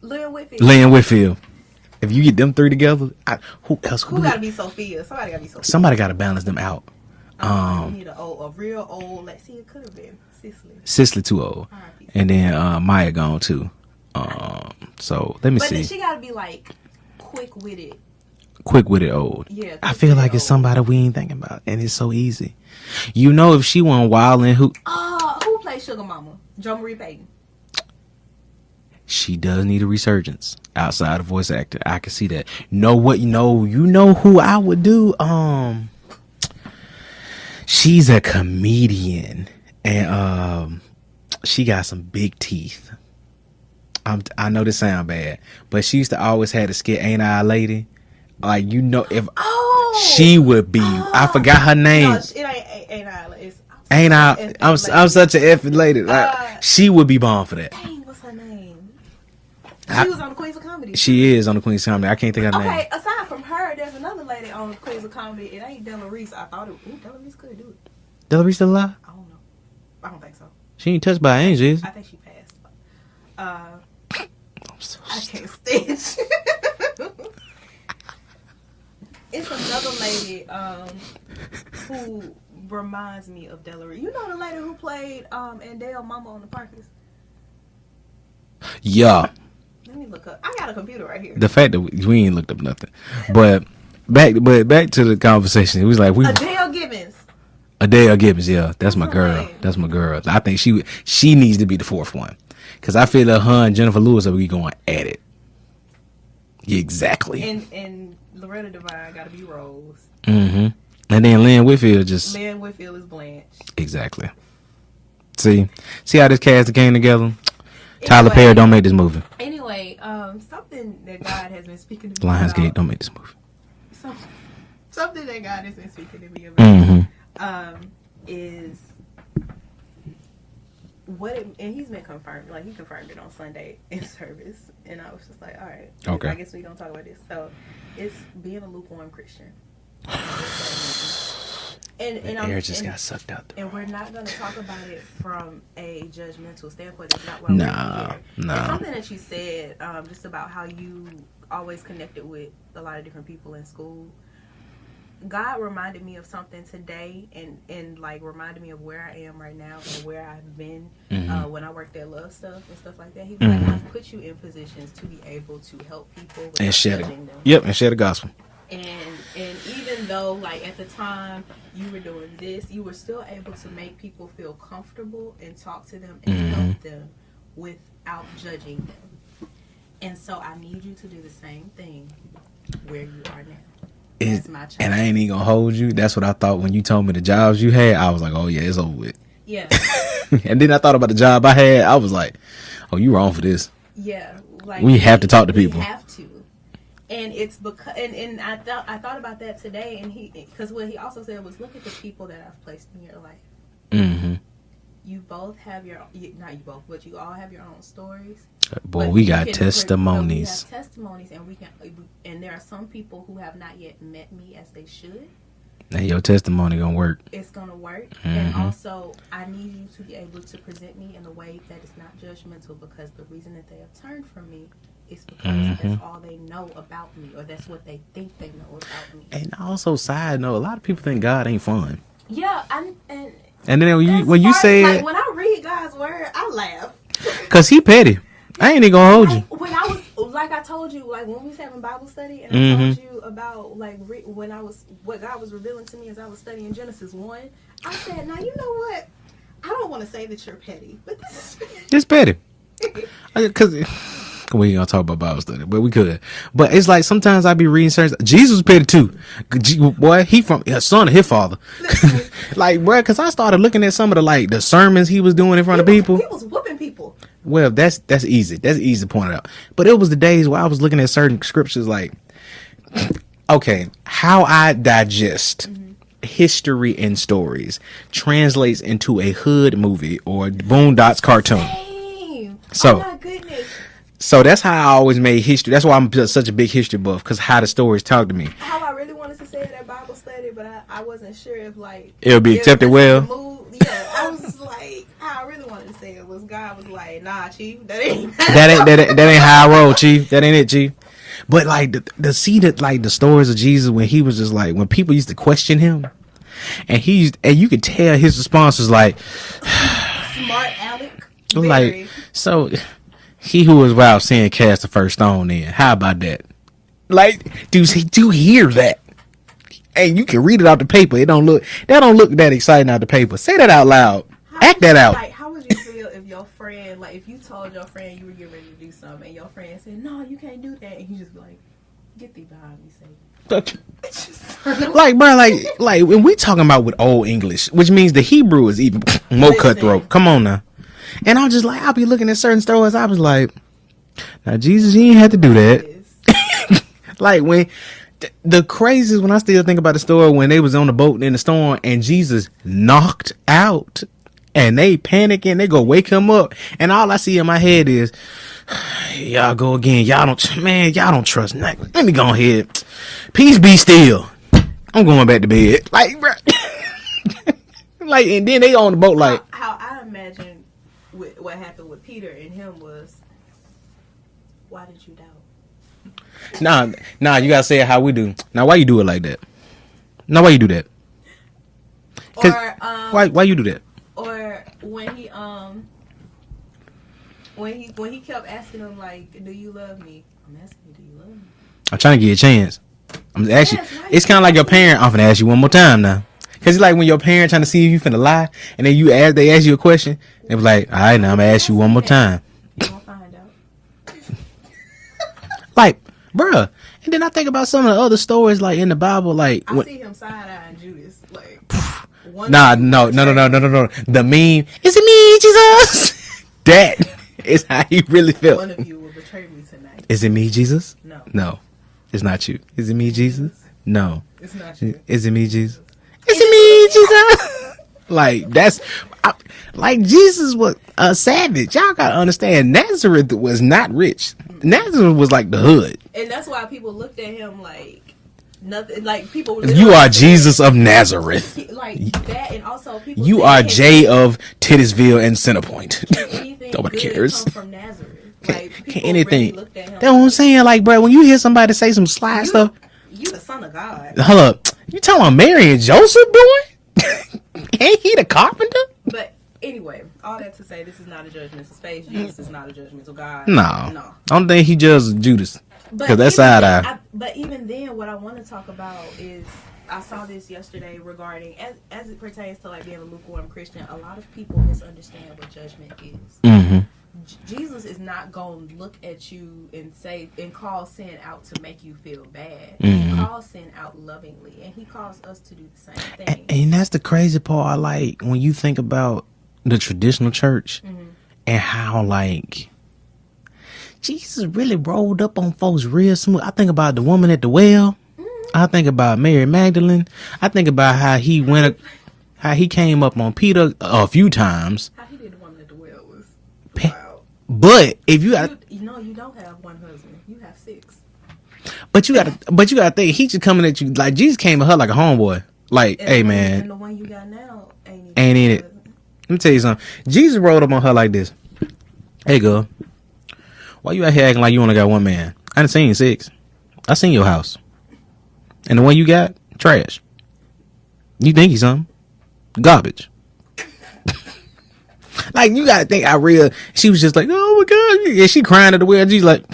Lynn Whitfield. Lynn Whitfield. If you get them three together, who else? Who gotta be Sophia? Somebody gotta be Sophia. Somebody gotta balance them out. You need a real old. Let's see, it could have been Cicely. Cicely too old, and then Maya gone too. So let me see. But then she gotta be like quick-witted old. Yeah, I feel like it's somebody we ain't thinking about, and it's so easy. You know, if she went wild and who plays Sugar Mama? Jo Marie Payton. She does need a resurgence outside of voice actor. I can see that. Know what? You know who I would do. She's a comedian, and she got some big teeth. I know this sound bad, but she used to always have a skit, "Ain't I a Lady?" Like, if she would be. I forgot her name. No, it ain't I. Ain't I? I'm such an effing lady. Like, she would be born for that. Dang, what's her name? She was on the Queens of Comedy. She is on the Queens of Comedy. I can't think of her name. Okay, aside from her, there's another lady on the Queens of Comedy. It ain't Della Reese. I thought Della Reese could do it. Della Reese still alive? I don't know. I don't think so. She ain't touched by angels. I think she passed. I can't stitch. It's another lady who reminds me of Della Reese. You know the lady who played Andale Mama on the Parkers? Yeah. Let me look up. I got a computer right here. The fact that we ain't looked up nothing, but back to the conversation. It was like Adele Gibbons. Adele Gibbons, yeah, that's my girl. That's my girl. I think she needs to be the fourth one, because I feel that her and Jennifer Lewis are going at it. Yeah, exactly. And Loretta Devine got to be Rose. Mm-hmm. And then Lynn Whitfield is Blanche. Exactly. See how this cast came together. Tyler Perry, don't make this movie. Anyway, something that God has been speaking to me Lionsgate, about. don't make this movie. Something that God has been speaking to me about is and he's been confirmed. Like, he confirmed it on Sunday in service, and I was just like, all right, okay, I guess we don't talk about this. So it's being a lukewarm Christian. And the air just got sucked out. And we're not going to talk about it from a judgmental standpoint. That's not what we're here. It's something that you said, just about how you always connected with a lot of different people in school. God reminded me of something today, and like reminded me of where I am right now and where I've been when I worked at Love Stuff and stuff like that. He was like, I've put you in positions to be able to help people and share them. Yep, and share the gospel. And even though, like, at the time you were doing this, you were still able to make people feel comfortable and talk to them and help them without judging them. And so I need you to do the same thing where you are now. That's my child. And I ain't even gonna hold you. That's what I thought when you told me the jobs you had. I was like, oh yeah, it's over with. Yeah. And then I thought about the job I had. I was like, oh, you wrong for this. Yeah. Like, we have to talk to people. We have to. And it's because, and I thought about that today, and because what he also said was, look at the people that I've placed in your life. Mm-hmm. You both have not you both, but you all have your own stories. Boy, we got testimonies. We have testimonies, and there are some people who have not yet met me as they should. And your testimony gonna work. It's gonna work, and also I need you to be able to present me in a way that is not judgmental, because the reason that they have turned from me is because that's all they know about me, or that's what they think they know about me. And also, side note, a lot of people think God ain't fun. Yeah, and then when you say, like, when I read God's word, I laugh. Cause he petty. I ain't even gonna hold you. When I was, like I told you, like when we was having Bible study, and I told you about like what God was revealing to me as I was studying Genesis 1, I said, now you know what? I don't want to say that you're petty, but this is petty. It's petty. Cause we ain't gonna talk about Bible study, but we could. But it's like sometimes I be reading certain. Jesus was petty too. Boy, he from a son of his father. Like, bro, cause I started looking at some of the sermons he was doing in front of people. He was whooping people. Well, that's easy. That's easy to point out. But it was the days where I was looking at certain scriptures like, okay, how I digest history and stories translates into a hood movie or Boondocks cartoon. Same. So, oh my goodness. So that's how I always made history. That's why I'm such a big history buff, because how the stories talk to me. How I really wanted to say it at Bible study, but I wasn't sure if like it'll be accepted well. yeah, I was like, how I really wanted to say it was God was like, nah, Chief, that ain't that ain't how I roll, Chief. That ain't it, Chief. But like the see that like the stories of Jesus when he was just like when people used to question him, and you could tell his response was like smart Alec. Like so, he who was without sin cast the first stone. In how about that? Like, do hear that? And you can read it out the paper. That don't look that exciting out the paper. Say that out loud. Act that out. Like, how would you feel if your friend, like, if you told your friend you were getting ready to do something, and your friend said, "No, you can't do that," and you just be like, "Get thee behind me, Satan." Like, bro, like when we talking about with old English, which means the Hebrew is even more cutthroat. Come on now. And I'm just like, I'll be looking at certain stories. I was like, now Jesus, you ain't had to do that. Like when. The craziest when I still think about the story when they was on the boat in the storm and Jesus knocked out and they panicking, they go wake him up, and all I see in my head is y'all go again, y'all don't trust nothing. Let me go ahead, peace be still, I'm going back to bed. Like, bro. Like, and then they on the boat like how I imagine what happened with Peter and him was, why did you doubt? Nah, you gotta say it how we do. Now, why you do it like that? Now, why you do that? Or why you do that? Or when he kept asking him like, "Do you love me?" I'm asking you, "Do you love me?" I'm trying to give you a chance. I'm actually. It's kind of like your parent. I'm finna ask you one more time now. Cause it's like when your parent trying to see if you finna lie, and then they ask you a question, they be like, "All right, now I'm gonna ask you one more time." You'll find out. Like. Bruh, and then I think about some of the other stories like in the Bible, like I see him side-eyeing Judas, like no. The meme, is it me, Jesus? That is how he really felt. One of you will betray me tonight. Is it me, Jesus? No, it's not you. Is it me, Jesus? No, it's not you. Is it me, Jesus? Is it me, Jesus? Like that's like Jesus was a savage. Y'all gotta understand, Nazareth was not rich. Nazareth was like the hood. And that's why people looked at him like nothing. Like people. You are Jesus of Nazareth. Like that, and also people. You are Jay of Titusville and Centerpoint. Nobody cares. Come from Nazareth. Like can anything. Really that's what I'm saying. Like, bro, when you hear somebody say some sly stuff, you the son of God. Hold up, you talking about Mary and Joseph, boy? Ain't he the carpenter? But anyway, all that to say, this is not a judgmental space. Jesus is not a judgmental God. No. I don't think he judged Judas. Because that's side eye. But even then, what I want to talk about is, I saw this yesterday regarding, as it pertains to like being a lukewarm Christian, a lot of people misunderstand what judgment is. Mm-hmm. Jesus is not going to look at you and say, and call sin out to make you feel bad. Mm-hmm. He calls sin out lovingly, and he calls us to do the same thing. And that's the crazy part. Like, when you think about the traditional church, mm-hmm. and how, like, Jesus really rolled up on folks real smooth. I think about the woman at the well. Mm-hmm. I think about Mary Magdalene. I think about how he came up on Peter a few times. How he did the woman at the well was wild. But if you you don't have one husband. You have 6. But you gotta think, he just coming at you like Jesus came at her like a homeboy. Like, hey man, and the one you got now ain't in it. Let me tell you something. Jesus rolled up on her like this. Hey girl, why you out here acting like you only got one man? I done seen 6. I seen your house. And the one you got, trash. You think he's something? Garbage. Like, you gotta think she was just like, oh my God. And she crying at the well. She's like,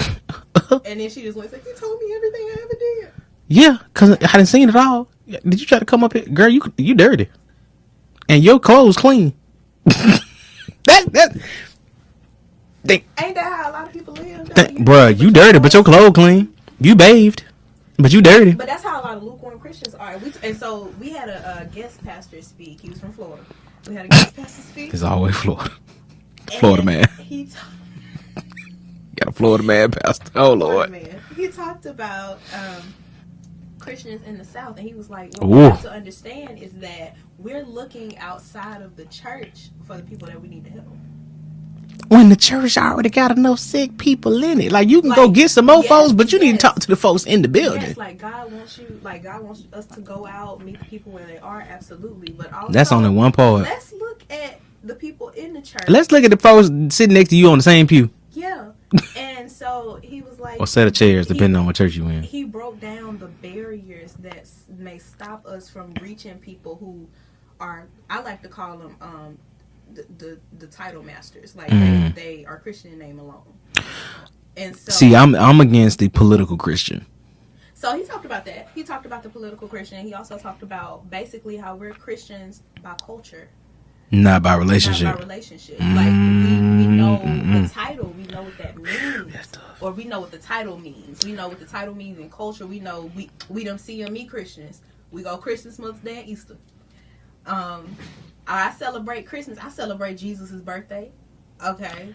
and then she just went like, you told me everything I ever did. Yeah, because I hadn't seen it all. Did you try to come up here? Girl, you dirty. And your clothes clean. Ain't that how a lot of people live? Bruh, you dirty, but your clothes clean. You bathed, but you dirty. But that's how a lot of lukewarm Christians are. And so we had a guest pastor speak. He was from Florida. We had a guest pastor speak. It's always Florida. Florida man. Got a Florida man pastor. Oh, Lord. Man. He talked about Christians in the South, and he was like, what we have to understand is that we're looking outside of the church for the people that we need to help. when the church already got enough sick people in it. Like, you can go get some more folks, but you need to talk to the folks in the building. Yes, like God wants us to go out, meet the people where they are, absolutely. But also, that's only one part. Let's look at the people in the church. Let's look at the folks sitting next to you on the same pew. Yeah. And so he was like, or set of chairs, depending on what church you in. He broke down the barriers that may stop us from reaching people who are, I like to call them, the title masters. Like they are Christian in name alone. And so, see, I'm against the political Christian. So he talked about that. He talked about the political Christian. He also talked about basically how we're Christians by culture, not by relationship. Not by relationship. Like we know the title. We know what that means, or we know what the title means. We know what the title means in culture. We know we don't CME Christians. We go Christmas, Mother's Day, and Easter. I celebrate Christmas. I celebrate Jesus' birthday. Okay.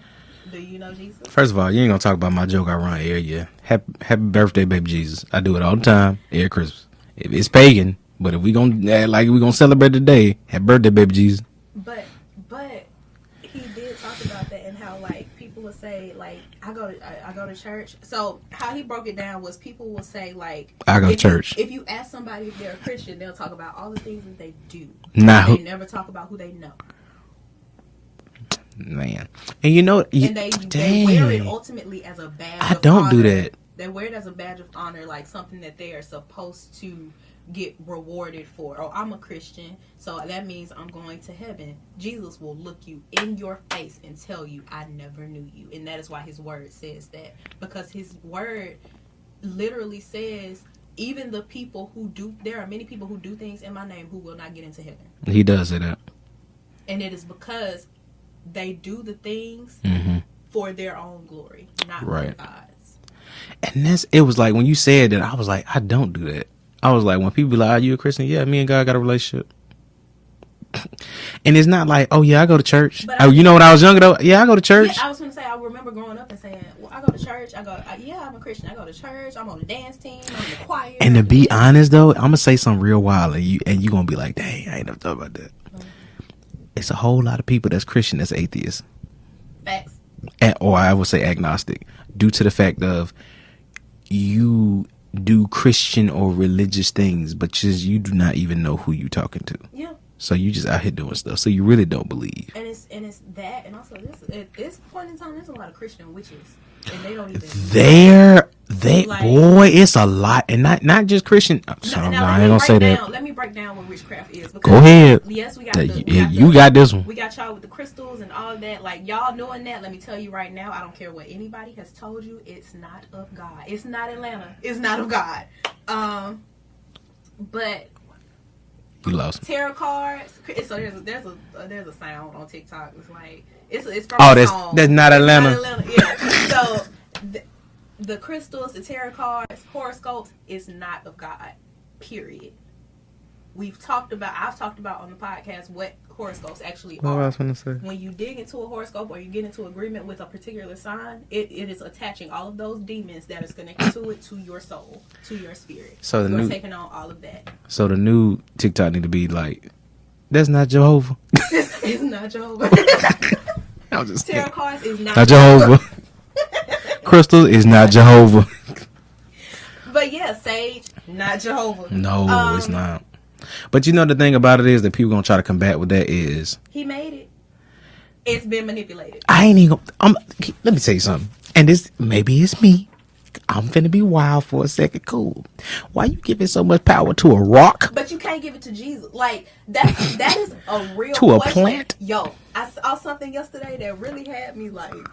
Do you know Jesus? First of all, you ain't gonna talk about my joke I run every year. Happy birthday, baby Jesus. I do it all the time, every Christmas. If it's pagan, but if we gonna act like we gonna celebrate today, happy birthday, baby Jesus. But he did talk about that and how like people will say like I go to church. So how he broke it down was people will say like I go to church. If you ask somebody if they're a Christian, they'll talk about all the things that they do. They never talk about who they know. Man, and you know, and they wear it ultimately as a badge. I don't honor. do that. They wear it as a badge of honor, like something that they are supposed to get rewarded for. Oh, I'm a Christian, so that means I'm going to heaven. Jesus will look you in your face and tell you, I never knew you. And that is why his word says that. Because his word literally says, even the people who do, there are many people who do things in my name who will not get into heaven. He does say that. And it is because they do the things for their own glory, not for God's. And it was like when you said that, I was like, I don't do that. I was like, when people be like, are you a Christian? Yeah, me and God got a relationship. And it's not like, oh yeah, I go to church. You know when I was younger though? Yeah, I go to church. Yeah, I was going to say, I remember growing up and saying, well, I go to church. I'm a Christian. I go to church. I'm on the dance team. I'm in the choir. And to be honest though, I'm going to say something real wild and you going to be like, dang, I ain't never thought about that. It's a whole lot of people that's Christian that's atheists. Facts. Or I would say agnostic, due to the fact of you do Christian or religious things, but you do not even know who you talking to. Yeah. So you just out here doing stuff. So you really don't believe. And it's that, and also at this point in time, there's a lot of Christian witches, and they don't even. Boy, it's a lot, and not just Christian. I ain't gonna say that. Let me break down what witchcraft is. Go ahead. Yes, we got. You got this one. We got y'all with the crystals and all of that. Like y'all doing that. Let me tell you right now. I don't care what anybody has told you. It's not of God. It's not Atlanta. It's not of God. But. You lost. Tarot cards. So there's a sound on TikTok. It's like it's from a song. That's not Atlanta. Yeah. So the crystals, the tarot cards, horoscopes is not of God. Period. I've talked about on the podcast what horoscopes actually are. What I was going to say. When you dig into a horoscope or you get into agreement with a particular sign, it is attaching all of those demons that is connected to it to your soul, to your spirit. So you're taking on all of that. So the new TikTok need to be like, that's not Jehovah. It's not Jehovah. I'm just Tarot cards is not Jehovah. Crystal is not Jehovah. But yeah, sage, not Jehovah. No, it's not. But you know the thing about it is that people gonna try to combat with that is he made it. It's been manipulated. I ain't even. Let me tell you something. And maybe it's me. I'm finna be wild for a second. Cool. Why you giving so much power to a rock? But you can't give it to Jesus. Like that is a real to question. A plant. Yo, I saw something yesterday that really had me like.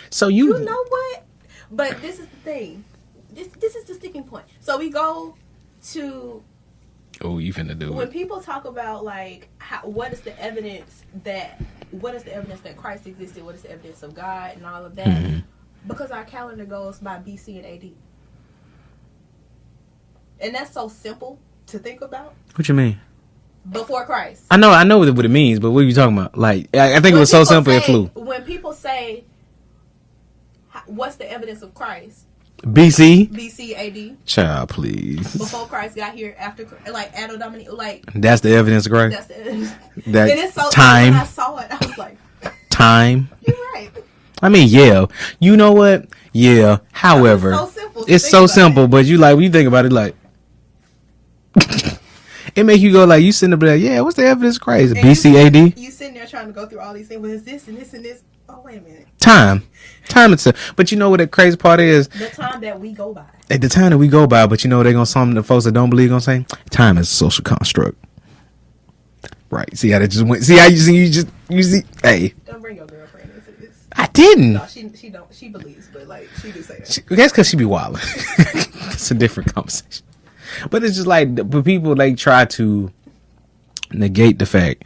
So you know what? But this is the thing. This is the sticking point. So we go to. Oh, you finna do when it. People talk about like what is the evidence that Christ existed, what is the evidence of God and all of that, because our calendar goes by BC and AD, and that's so simple to think about. What you mean? Before Christ. I know what it means, but what are you talking about? Like, I think it was so simple it flew. When people say, what's the evidence of Christ? BC AD. Child, please. Before Christ got here, after like Anno Domini, like that's the evidence of Christ. That's the evidence. That and it's so time. When I saw it, I was like, time. You're right. right. I mean, yeah. You know what? Yeah. However, it's so simple, but you like when you think about it, like it make you go like you sitting up there, yeah. What's the evidence? Crazy. BCAD. You sitting there trying to go through all these things. Well, it's this and this and this. Oh, wait a minute. Time itself. But you know what the crazy part is? The time that we go by. At the time that we go by, but you know they're gonna some of the folks that don't believe gonna say time is a social construct. Right. See how that just went. See how you see. Hey. Don't bring your girlfriend into this. I didn't. No, she believes, but like she do say that. That's because she be wild. It's a different conversation. But it's just like, but people like try to negate the fact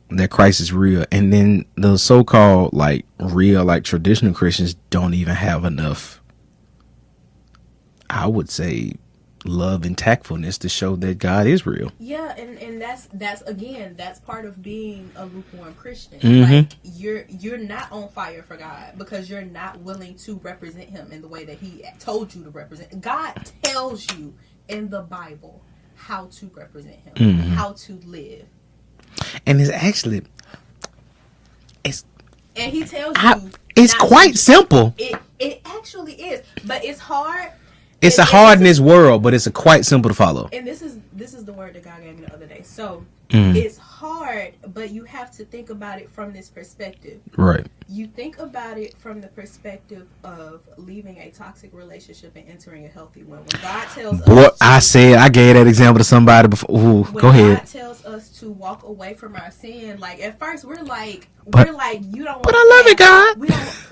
that Christ is real, and then the so-called like real, like traditional Christians don't even have enough, I would say, love and tactfulness to show that God is real. Yeah, and that's again, that's part of being a lukewarm Christian. Mm-hmm. Like you're not on fire for God because you're not willing to represent him in the way that he told you to represent. God tells you in the Bible how to represent him, mm-hmm. how to live. And it's actually and he tells you it's quite simple. It actually is, but it's hard. It's a hard in this world, but it's quite simple to follow. And this is the word that God gave me the other day. So it's hard, but you have to think about it from this perspective. Right. You think about it from the perspective of leaving a toxic relationship and entering a healthy one. When God tells us, I gave that example to somebody before. Ooh, go ahead. When God tells us to walk away from our sin, like at first we're like, you don't want. But I love it, God.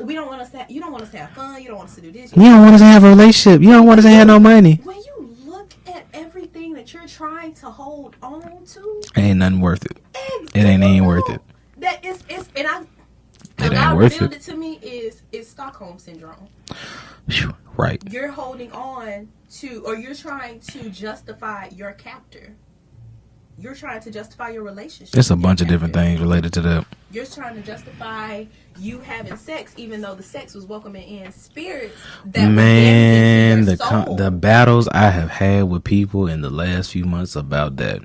We don't want us to. You don't want us to have fun. You don't want us to do this. You don't want us to have a relationship. You don't want us to have no money. When you look at everything that you're trying to hold on to, ain't nothing worth it. It ain't even worth it. That is and I. It God ain't worth revealed it. To me is Stockholm syndrome. Right. You're holding on to, or you're trying to justify your captor. You're trying to justify your relationship. There's a bunch of different things related to that. You're trying to justify you having sex, even though the sex was welcoming in spirits. Man, the battles I have had with people in the last few months about that.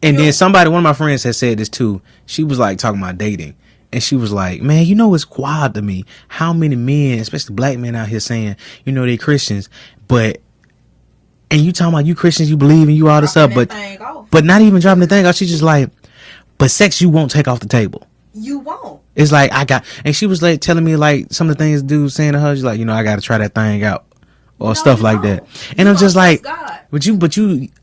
And then one of my friends has said this too. She was like talking about dating. And she was like, man, you know, it's wild to me how many men, especially black men out here saying, you know, they Christians, and you talking about you Christians, you believe in you all this stuff, but not even dropping the thing off. She's just like, but sex you won't take off the table. You won't. It's like, and she was like telling me like some of the things dudes saying to her, she's like, you know, I got to try that thing out or stuff like that. And I'm just like, but you,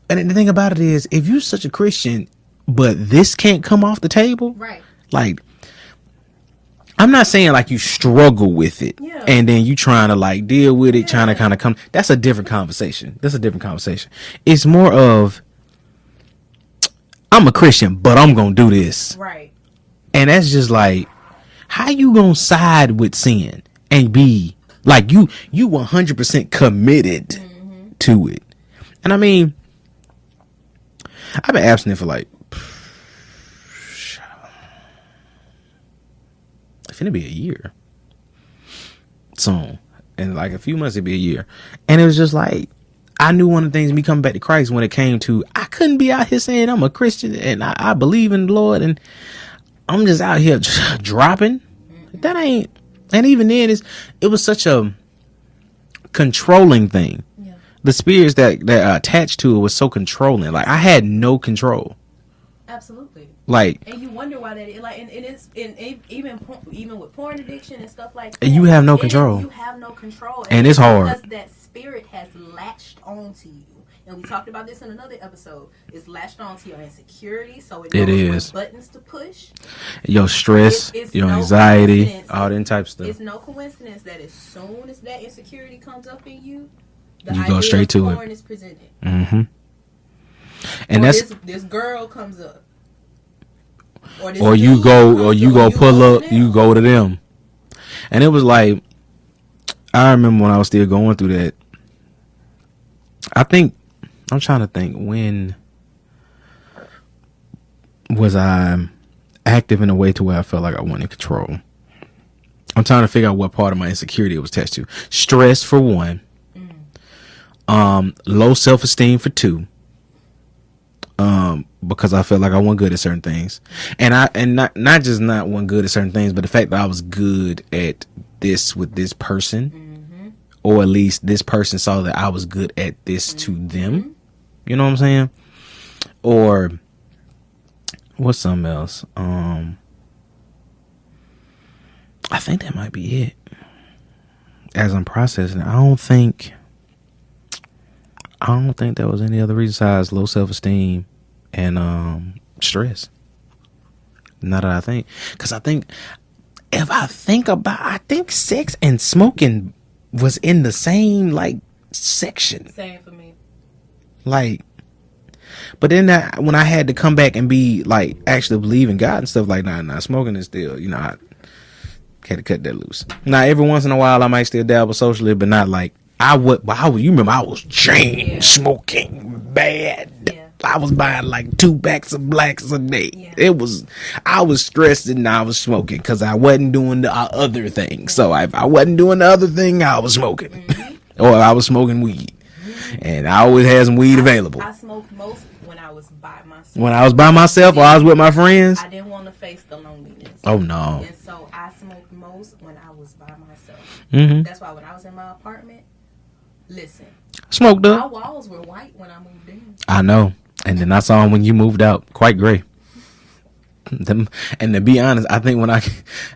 and the thing about it is, if you're such a Christian, but this can't come off the table, right? Like, I'm not saying like you struggle with it and then you trying to like deal with it, trying to kind of come. That's a different conversation. It's more of, I'm a Christian, but I'm going to do this. Right. And that's just like, how you going to side with sin and be like, you 100% committed to it. And I mean, I've been abstinent for like, finna be a year soon, in like a few months it'd be a year. And it was just like, I knew one of the things me coming back to Christ when it came to, I couldn't be out here saying I'm a Christian and I believe in the Lord and I'm just out here dropping. That ain't. And even then it was such a controlling thing. The spirits that attached to it was so controlling. Like I had no control. Absolutely. Like, and you wonder why that is, like, and it's even with porn addiction and stuff like that. You have no control. You have no control, and it's hard because that spirit has latched onto you. And we talked about this in another episode. It's latched onto your insecurity, so it knows what buttons to push. Your stress, your anxiety, all that type of stuff. It's no coincidence that as soon as that insecurity comes up in you, you go straight to porn is presented. Mm-hmm. And this girl comes up. Or you go pull up, you go to them. And it was like, I remember when I was still going through that. I'm trying to think, when was I active in a way to where I felt like I wanted control? I'm trying to figure out what part of my insecurity it was attached to. Stress for one. Low self-esteem for two. because I felt like I wasn't good at certain things, and not just not wasn't good at certain things, but the fact that I was good at this with this person, or at least this person saw that I was good at this to them. You know what I'm saying? Or what's something else? I think that might be it. As I'm processing it, I don't think there was any other reason besides low self-esteem and stress. Not that I think, because I think if I think about, I think sex and smoking was in the same like section. Same for me. Like, but then when I had to come back and be like actually believe in God and stuff, like nah, smoking is still, you know, I had to cut that loose. Now every once in a while I might still dabble socially, but not like I would. You remember I was chain smoking bad. Yeah. I was buying like 2 packs of blacks a day. Yeah. I was stressed and I was smoking because I wasn't doing the other thing. So if I wasn't doing the other thing, I was smoking, or I was smoking weed, and I always had some weed available. I smoked most when I was by myself. When I was by myself, or I was with my friends. I didn't want to face the loneliness. Oh no! And so I smoked most when I was by myself. That's why when I was in my apartment, listen, smoked up. My walls were white when I moved in. I know. And then I saw them when you moved out, quite gray. And to be honest, I think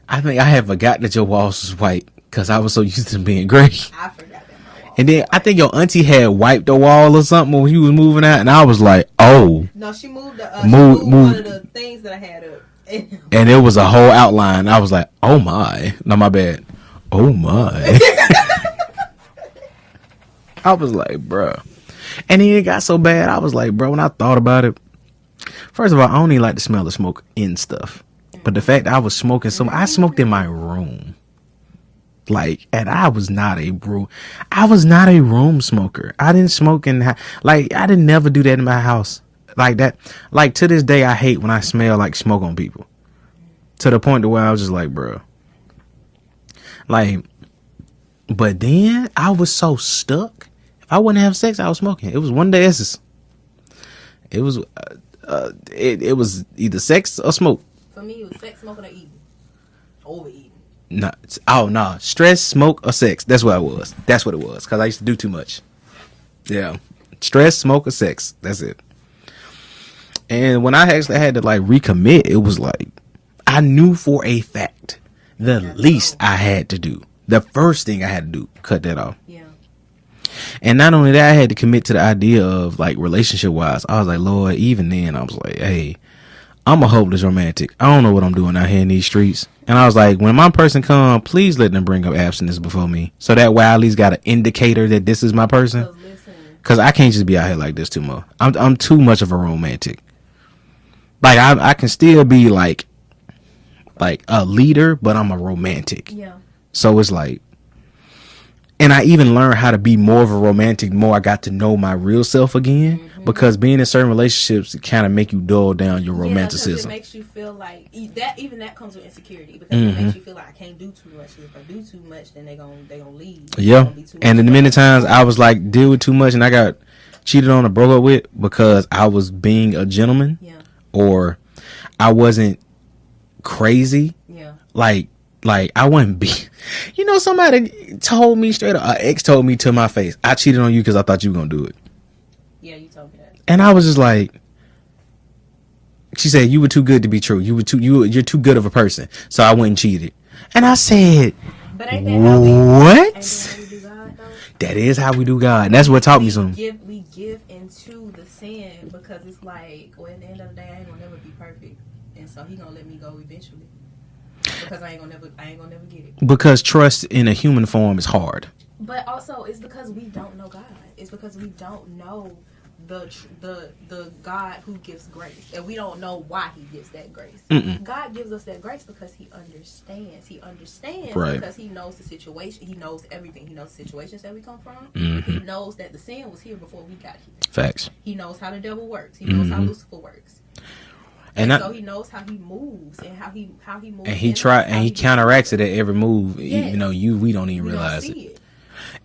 I had forgotten that your walls was white because I was so used to being gray. I forgot that my walls. And then I think your auntie had wiped the wall or something when he was moving out, and I was like, oh. No, she moved one of the things that I had up. And it was a whole outline. I was like, oh my. No, my bad. Oh my. I was like, bruh. And then it got so bad, I was like, bro, when I thought about it, first of all, I don't even like the smell of smoke in stuff. But the fact that I was smoking I smoked in my room. Like, and I was not a room smoker. I didn't smoke I didn't never do that in my house. Like that. Like, to this day, I hate when I smell like smoke on people. To the point to where I was just like, bro. Like, but then I was so stuck. I wouldn't have sex. I was smoking. It was one day essence. It was, it was either sex or smoke. For me, it was sex, smoking, or eating. Overeating. No. Stress, smoke, or sex. That's what it was. That's what it was. Because I used to do too much. Yeah. Stress, smoke, or sex. That's it. And when I actually had to like recommit, it was like, I knew for a fact the least I had to do. The first thing I had to do, cut that off. Yeah. And not only that, I had to commit to the idea of like relationship wise. I was like, Lord, even then I was like, hey, I'm a hopeless romantic. I don't know what I'm doing out here in these streets. And I was like, when my person come, please let them bring up abstinence before me. So that way I at least got an indicator that this is my person. Cause I can't just be out here like this too much. I'm too much of a romantic. Like I can still be like a leader, but I'm a romantic. Yeah. So it's like, and I even learned how to be more of a romantic the more I got to know my real self again. Because being in certain relationships kind of make you dull down your romanticism. It makes you feel like that comes with insecurity, because it makes you feel like I can't do too much. If I do too much, then they gonna leave. Yeah, and then many times I was like deal with too much, and I got cheated on or broke up with because I was being a gentleman, or I wasn't crazy. Yeah, like I wouldn't be. You know, somebody told me straight up. An ex told me to my face, I cheated on you because I thought you were gonna do it. Yeah, you told me that. And I was just like, she said, you were too good to be true. You're too good of a person. So I went and cheated. And I said, but ain't that how what? Ain't that how we do God, though? That is how we do God. And that's what taught me something. We give into the sin because it's like, well, at the end of the day, I ain't gonna never be perfect. And so he gonna let me go eventually. Because I ain't gonna never get it. Because trust in a human form is hard. But also, it's because we don't know God. It's because we don't know the God who gives grace, and we don't know why he gives that grace. God gives us that grace because he understands. He understands because he knows the situation. He knows everything. He knows the situations that we come from. He knows that the sin was here before we got here. Facts. He knows how the devil works. He knows how Lucifer works. And so he knows how he moves and how he moves. And he counteracts it at every move, even though we don't even realize it.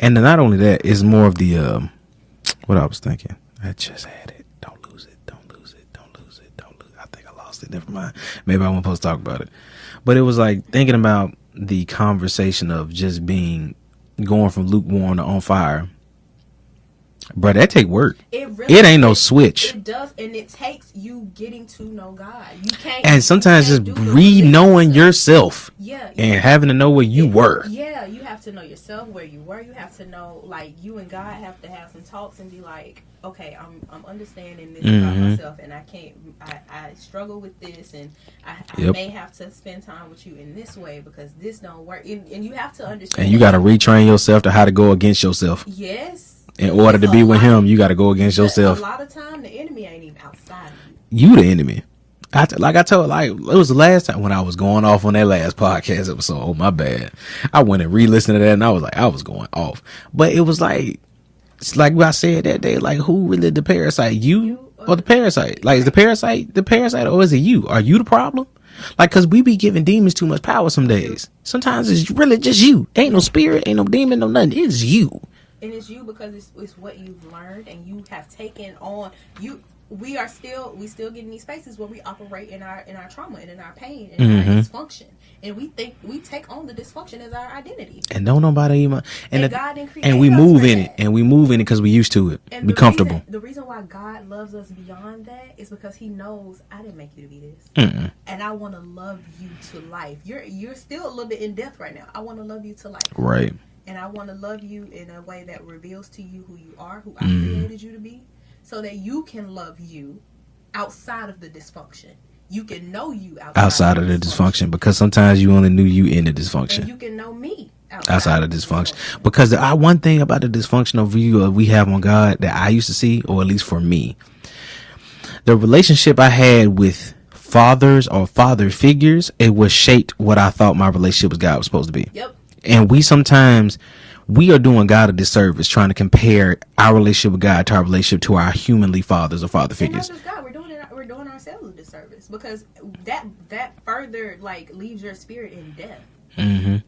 And then not only that, it's more of the what I was thinking. I just had it. Don't lose it. Don't lose it. Don't lose lost it. Never mind. Maybe I wasn't supposed to talk about it. But it was like thinking about the conversation of just going from lukewarm to on fire. Bro, that take work. It ain't no switch. It does, and it takes you getting to know God. You can't. And sometimes just knowing yourself. Yeah. And having to know where you were. Yeah, you have to know yourself, where you were. You have to know, like, you and God have to have some talks and be like, okay, I'm understanding this about myself, and I can't. I struggle with this, and I may have to spend time with you in this way because this don't work. And you have to understand. And you got to retrain yourself to how to go against yourself. Yes. In order to be with him, you got to go against yourself. A lot of time, the enemy ain't even outside of you. You the enemy. It was the last time when I was going off on that last podcast episode. Oh, my bad. I went and re-listened to that, and I was like, I was going off. But it was like, it's like what I said that day, like, who really the parasite? You or the parasite? Like, is the parasite, or is it you? Are you the problem? Like, cause we be giving demons too much power some days. Sometimes it's really just you. Ain't no spirit, ain't no demon, no nothing. It's you. And it's you because it's what you've learned and you have taken on. We still get in these spaces where we operate in our trauma and in our pain and our dysfunction, and we think we take on the dysfunction as our identity. And don't nobody even and God didn't create and we move in it, and we move in it because we used to it. And be comfortable. The reason why God loves us beyond that is because He knows I didn't make you to be this, and I want to love you to life. You're still a little bit in death right now. I want to love you to life. Right. And I want to love you in a way that reveals to you who you are, who I created you to be, so that you can love you outside of the dysfunction. You can know you outside of the dysfunction. Because sometimes you only knew you in the dysfunction. And you can know me outside of dysfunction. Because one thing about the dysfunctional view we have on God that I used to see, or at least for me, the relationship I had with fathers or father figures, it was shaped what I thought my relationship with God was supposed to be. Yep. And we are doing God a disservice trying to compare our relationship with God to our relationship to our humanly fathers or father figures. And not just God, we're doing ourselves a disservice because that further like leaves your spirit in death.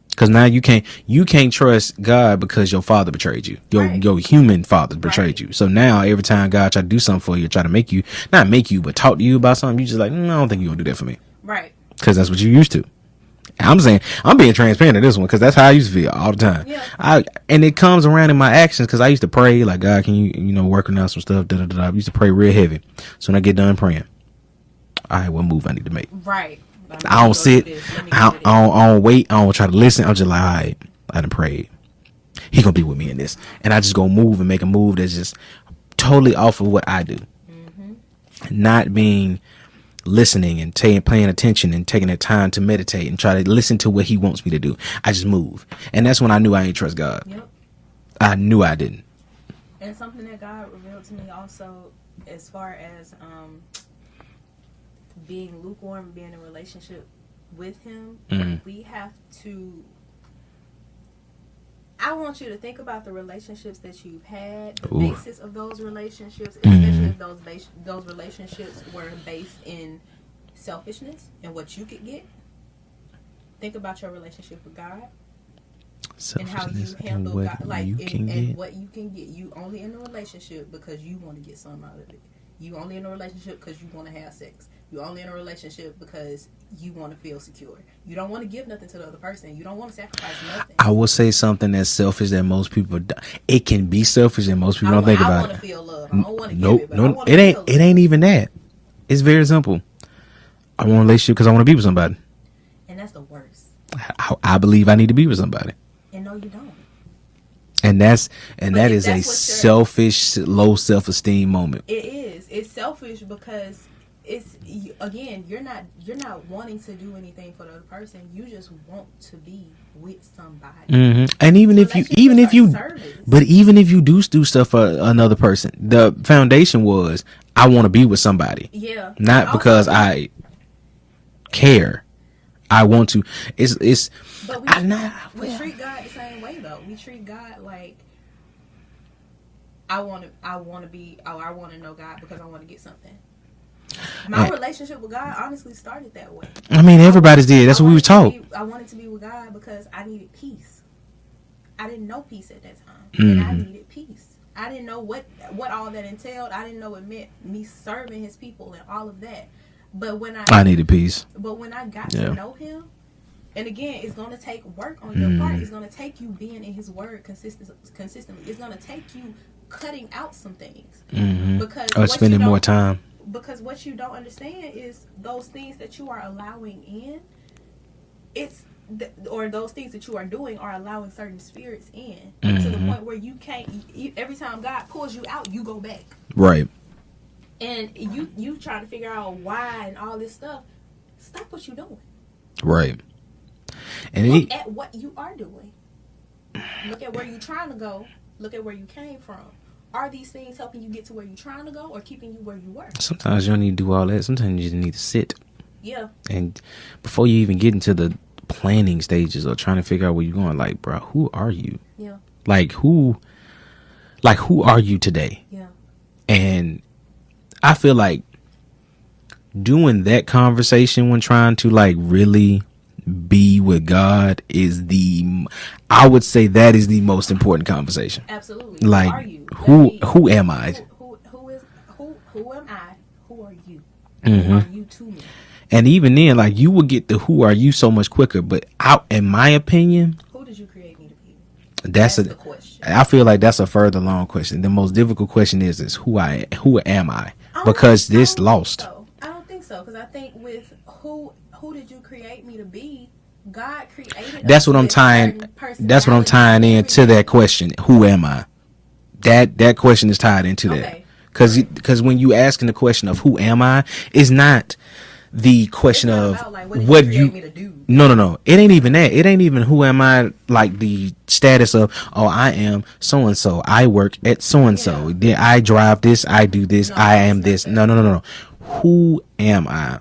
Because now you can't trust God because your father betrayed you. Your human father betrayed you. So now every time God try to do something for you, try to make you, not make you, but talk to you about something, you just like, I don't think you're gonna do that for me. Right. Because that's what you used to. I'm saying, I'm being transparent to this one because that's how I used to feel all the time. Yeah. And it comes around in my actions because I used to pray like, God, can you working out some stuff? I used to pray real heavy. So when I get done praying, all right, what move I need to make? Right. I don't sit. I don't wait. I don't try to listen. I'm just like, all right, I done prayed. He gonna be with me in this, and I just go move and make a move that's just totally off of what I do, not being listening and paying attention and taking the time to meditate and try to listen to what He wants me to do. I just move, and that's when I knew I ain't trust God. Yep. I knew I didn't. And something that God revealed to me also, as far as being lukewarm, being in a relationship with Him, we have to. I want you to think about the relationships that you've had, the basis of those relationships, especially if those relationships were based in selfishness and what you could get. Think about your relationship with God and how you handle God, like and what you can get. You only in a relationship because you want to get something out of it. You only in a relationship because you want to have sex. You only in a relationship because you want to feel secure. You don't want to give nothing to the other person. You don't want to sacrifice nothing. I will say something that's selfish that most people it can be selfish and most people don't think about it. I want to feel love. I don't want to give it, but I want to feel love. It ain't even that. It's very simple. I want a relationship because I want to be with somebody. And that's the worst. I believe I need to be with somebody. And no, you don't. And that is a selfish, low self-esteem moment. It is. It's selfish because it's, again, you're not wanting to do anything for the other person. You just want to be with somebody. And even if you do stuff for another person, the foundation was I want to be with somebody. Yeah. Not because I care. I want to. But we treat God the same way though. We treat God like I want to know God because I want to get something. My relationship with God honestly started that way. I mean, everybody's did. That's what we were taught. I wanted to be with God because I needed peace. I didn't know peace at that time, and I needed peace. I didn't know what all that entailed. I didn't know it meant me serving His people and all of that. But when I needed peace. But when I got to know him, and again, it's going to take work on your part. It's going to take you being in his word consistently. It's going to take you cutting out some things. Because spending more time. Because what you don't understand is those things that you are allowing in, or those things that you are doing are allowing certain spirits in to the point where you can't. Every time God pulls you out, you go back. Right. And you trying to figure out why and all this stuff. Stop what you're doing. Right. And look at what you are doing. Look at where you're trying to go. Look at where you came from. Are these things helping you get to where you're trying to go, or keeping you where you were? Sometimes you don't need to do all that. Sometimes you just need to sit. Yeah. And before you even get into the planning stages or trying to figure out where you're going, like, bro, who are you? Yeah. Who are you today? Yeah. And I feel like doing that conversation when trying to like really be with God is I would say that is the most important conversation. Absolutely. Like, who are you? Who am I? Who am I? Who are you? Mm-hmm. Who are you to me? And even then, like, you will get the who are you so much quicker. But in my opinion, who did you create me to be? That's the question. I feel like that's a further long question. The most difficult question is who am I? Because this lost. I don't think so. Because I think with who did you create me to be? God created. That's what I'm tying. That's what I'm tying into that question. Who am I? That question is tied into that. Because when you asking the question of who am I, it's not the question of what you. No. It ain't even that. It ain't even who am I, like the status of, oh, I am so and so. I work at so and so. I drive this. I do this. No, I am this. No. Who am I?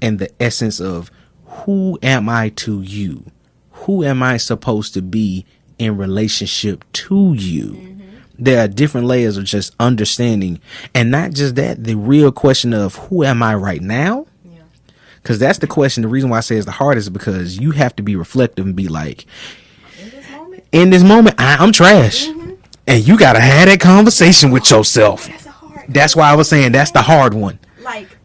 And the essence of who am I to you? Who am I supposed to be in relationship to you? There are different layers of just understanding, and not just that. The real question of who am I right now? Because that's the question. The reason why I say it's the hardest is because you have to be reflective and be like, in this moment, I'm trash. And you got to have that conversation with yourself. That's why I was saying that's the hard one. Like,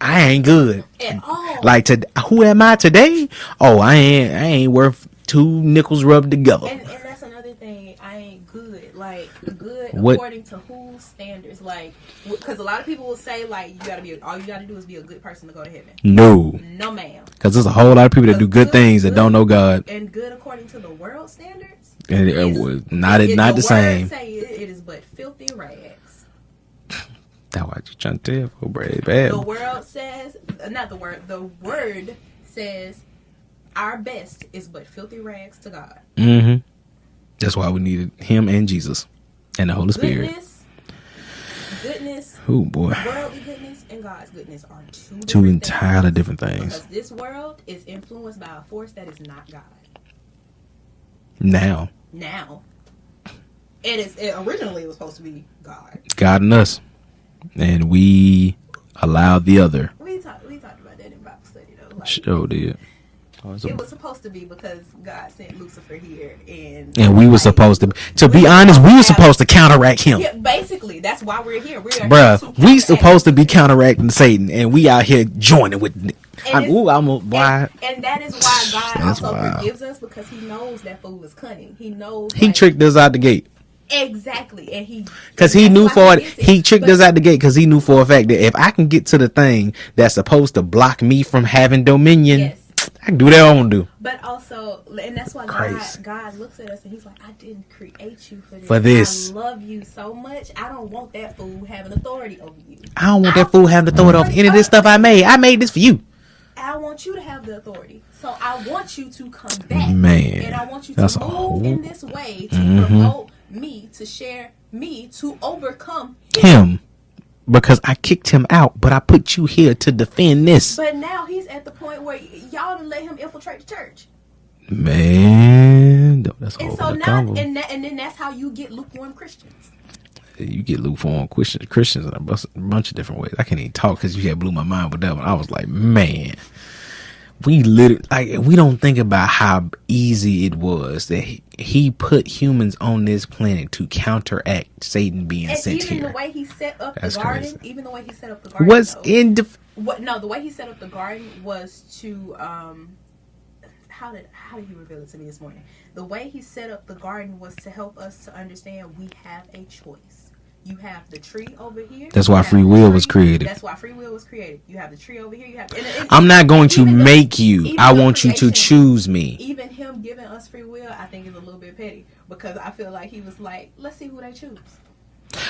I ain't good at all. Like, who am I today? Oh, I ain't worth 2 nickels rubbed together. And that's another thing. I ain't good. Like, good according to whose standards? Like, because a lot of people will say, like, all you gotta do is be a good person to go to heaven. No, ma'am. Because there's a whole lot of people that do good things that don't know God. And good according to the world standards, and it was not the same. Say it is but filthy rags. That's what you trying to tell for, bad. The world says, the word says, our best is but filthy rags to God. That's why we needed Him and Jesus and the Holy Spirit. Goodness. Oh boy. Worldly goodness and God's goodness are two entirely different things. Because this world is influenced by a force that is not God. Now. It originally was supposed to be God. God and us. And we allowed the other. We talked about that in Bible study though. Like, sure did. It was supposed to be because God sent Lucifer here, and we were supposed to be honest, we were supposed to counteract him. Yeah, basically, that's why we're here. We supposed to be counteracting Satan, and we out here joining with. And that is why God also forgives us, because He knows that fool is cunning. He knows He tricked us out the gate. Exactly, and He tricked us out the gate because He knew for a fact that if I can get to the thing that's supposed to block me from having dominion. Yes. I can do what I want to do. But also, and that's why God looks at us and He's like, I didn't create you for this. I love you so much. I don't want that fool having authority over you. I don't want that fool having authority over any of this stuff I made. I made this for you. I want you to have the authority. So I want you to come back. Man. And I want you to move in this way to promote me, to share me, to overcome him. Because I kicked him out, but I put you here to defend this. But now he's at the point where y'all done let him infiltrate the church. Man, that's and so now, and then that's how you get lukewarm Christians. You get lukewarm Christians in a bunch of different ways. I can't even talk because you had blew my mind with that one. I was like, man, we don't think about how easy it was that he put humans on this planet to counteract Satan being sent here. Even the way he set up the garden, crazy. Even the way he set up the garden. What? No, the way he set up the garden was to how did he reveal it to me this morning? The way he set up the garden was to help us to understand we have a choice. You have the tree over here. That's why free will was created. That's why free will was created. You have the tree over here. You have. I'm not going to make you. I want you to choose me. Even him giving us free will, I think, is a little bit petty because I feel like he was like, let's see who they choose.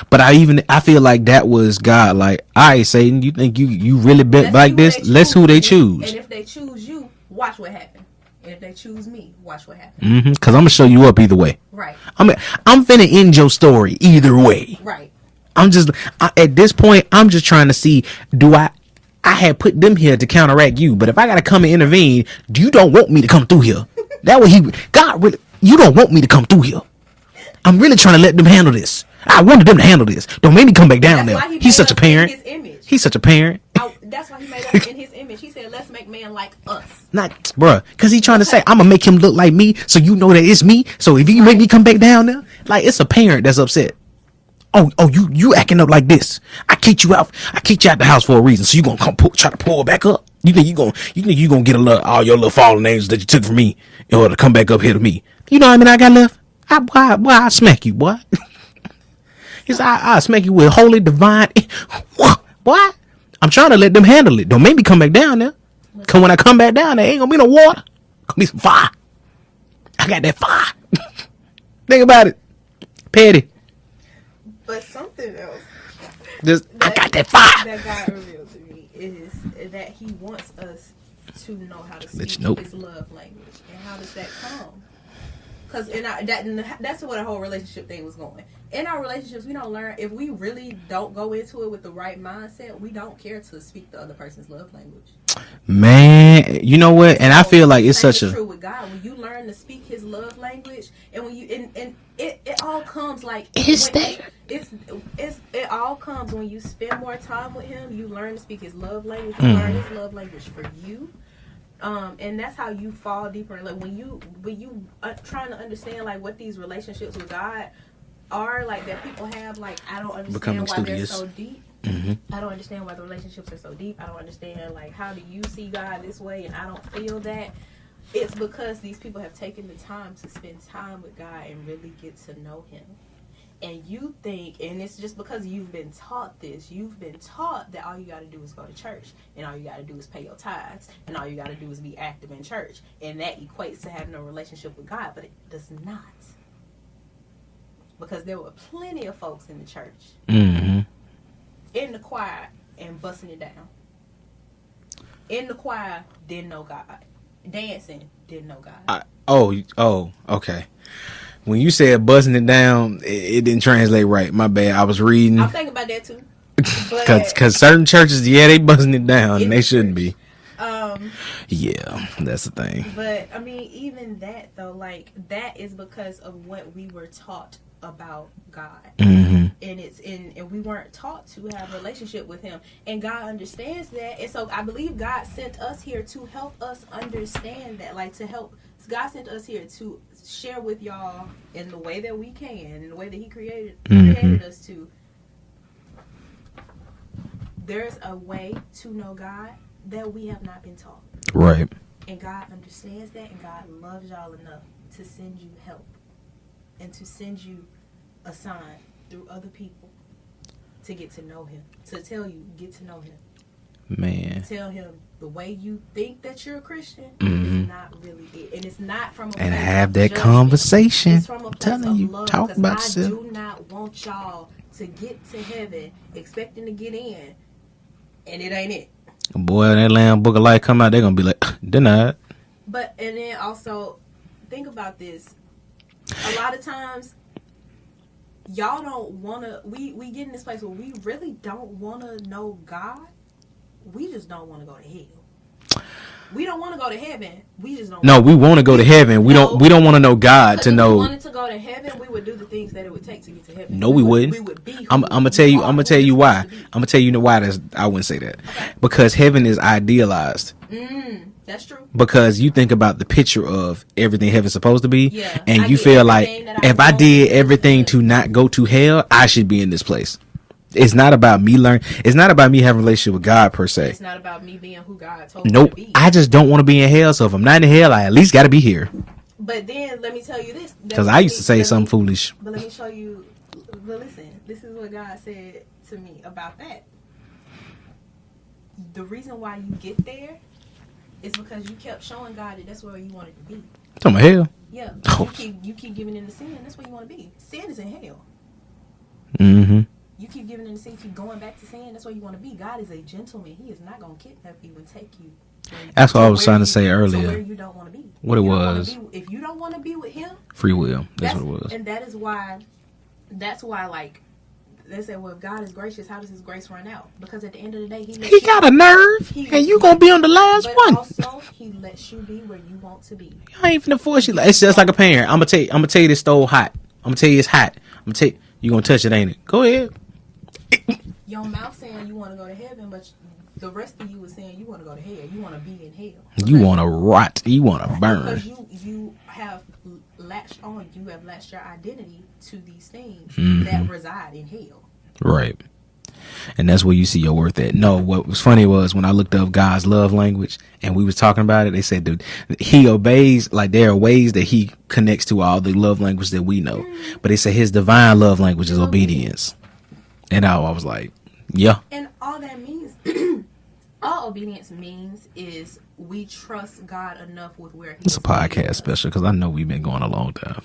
But I feel like that was God. Like, all right, Satan, you think you really bet like this? Let's who they choose. And if they choose you, watch what happens. And if they choose me, watch what happens. Because I'm gonna show you up either way. Right. I'm finna end your story either way. Right. At this point, I'm just trying to see, I had put them here to counteract you, but if I gotta come and intervene, you don't want me to come through here. That way God really, you don't want me to come through here. I'm really trying to let them handle this. I wanted them to handle this. Don't make me come back down there. He's such a parent. He's such a parent. That's why he made us in his image. He said, let's make man like us. Not, bruh, because he's trying to say, I'm going to make him look like me so you know that it's me. So if you make me come back down there, like, it's a parent that's upset. Oh, you acting up like this. I kicked you out the house for a reason. So you going to try to pull back up? You think you going to get all your little fallen angels that you took from me in order to come back up here to me? You know what I mean? I got left. Why I smack you, boy? I smack you with holy divine. What? I'm trying to let them handle it. Don't make me come back down there. Cause when I come back down there, ain't gonna be no water. Gonna be some fire. I got that fire. Think about it. Petty. But something else. I got that fire. That God revealed to me is that he wants us to know how to speak his love language. And how does that come? Because that's where the whole relationship thing was going. In our relationships, we don't learn. If we really don't go into it with the right mindset, we don't care to speak the other person's love language. Man, you know what? And I feel like it's such a true with God. When you learn to speak his love language, and when you and it all comes like it all comes when you spend more time with him. You learn to speak his love language. You learn his love language for you. And that's how you fall deeper. Like when you are trying to understand like what these relationships with God are, like that people have, like I don't understand why they're so deep. I don't understand why the relationships are so deep. I don't understand like how do you see God this way and I don't feel that. It's because these people have taken the time to spend time with God and really get to know him. And you think, and it's just because you've been taught this, you've been taught that all you got to do is go to church, and all you got to do is pay your tithes, and all you got to do is be active in church, and that equates to having a relationship with God, but it does not. Because there were plenty of folks in the church, in the choir, and busting it down. In the choir, didn't know God. Dancing, didn't know God. Okay. When you said buzzing it down, it didn't translate right. My bad. I was reading. I'm thinking about that too. Because certain churches, they buzzing it down, and they shouldn't be. Yeah, that's the thing. But I mean, even that though, like that is because of what we were taught about God, and we weren't taught to have a relationship with him, and God understands that, and so I believe God sent us here to help us understand that, like to help. God sent us here to share with y'all in the way that we can, in the way that he created us to. There's a way to know God that we have not been taught. Right. And God understands that, and God loves y'all enough to send you help and to send you a sign through other people to get to know him, to tell you, get to know him. Man. Tell him the way you think that you're a Christian is not really it. And it's not from a place have that judgment. Conversation. It's from a place telling you, love, talk about I yourself. do not want y'all to get to heaven expecting to get in, and it ain't it. Boy, that Lamb Book of Life come out, they're going to be like, denied. But, and then also, think about this. A lot of times, y'all don't want to, we get in this place where we really don't want to know God. We just don't want to go to hell. We don't want to go to heaven. We just don't. No, we want to go to heaven. We don't want to know God to know. If we wanted to go to heaven, we would do the things that it would take to get to heaven. No, we wouldn't. We would be. I'm gonna tell you. I'm gonna tell you why. I'm gonna tell you why. I wouldn't say that. Okay. Because heaven is idealized. That's true. Because you think about the picture of everything heaven's supposed to be, and I you feel like if I did everything to not go to hell, I should be in this place. It's not about me learning. It's not about me having a relationship with God per se. It's not about me being who God told me Nope. to be. I just don't want to be in hell. So if I'm not in hell, I at least got to be here. But then let me tell you this. Because I used to say something foolish. But let me show you. But listen, this is what God said to me about that. The reason why you get there is because you kept showing God that that's where you wanted to be. Talking about hell? Yeah. You keep giving in to sin. That's where you want to be. Sin is in hell. Mm-hmm. You keep giving in to sin. Keep going back to sin. That's where you want to be. God is a gentleman. He is not going to kidnap you and take you. That's what I was trying to say earlier. Where you don't want to be. What it was. If you don't want to be with Him, free will. That's what it was. And that is why. That's why, like, they say, well, if God is gracious, how does His grace run out? Because at the end of the day, He got a nerve, and you gonna be on the last one. But also, He lets you be where you want to be. I ain't finna force you. It's just like a parent. I'm gonna tell you this stove hot. I'm gonna tell you it's hot. You gonna touch it, ain't it? Go ahead. Your mouth saying you want to go to heaven, but the rest of you is saying you want to go to hell. You want to be in hell. You want to rot. You want to burn. Because you have latched on. You have latched your identity to these things that reside in hell. Right. And that's where you see your worth at. No, what was funny was when I looked up God's love language and we was talking about it, they said, dude, He obeys, like there are ways that He connects to all the love language that we know. But they say His divine love language is obedience. And I was like, yeah. And all that means, all obedience means is we trust God enough with where He It's a podcast special because I know we've been going a long time.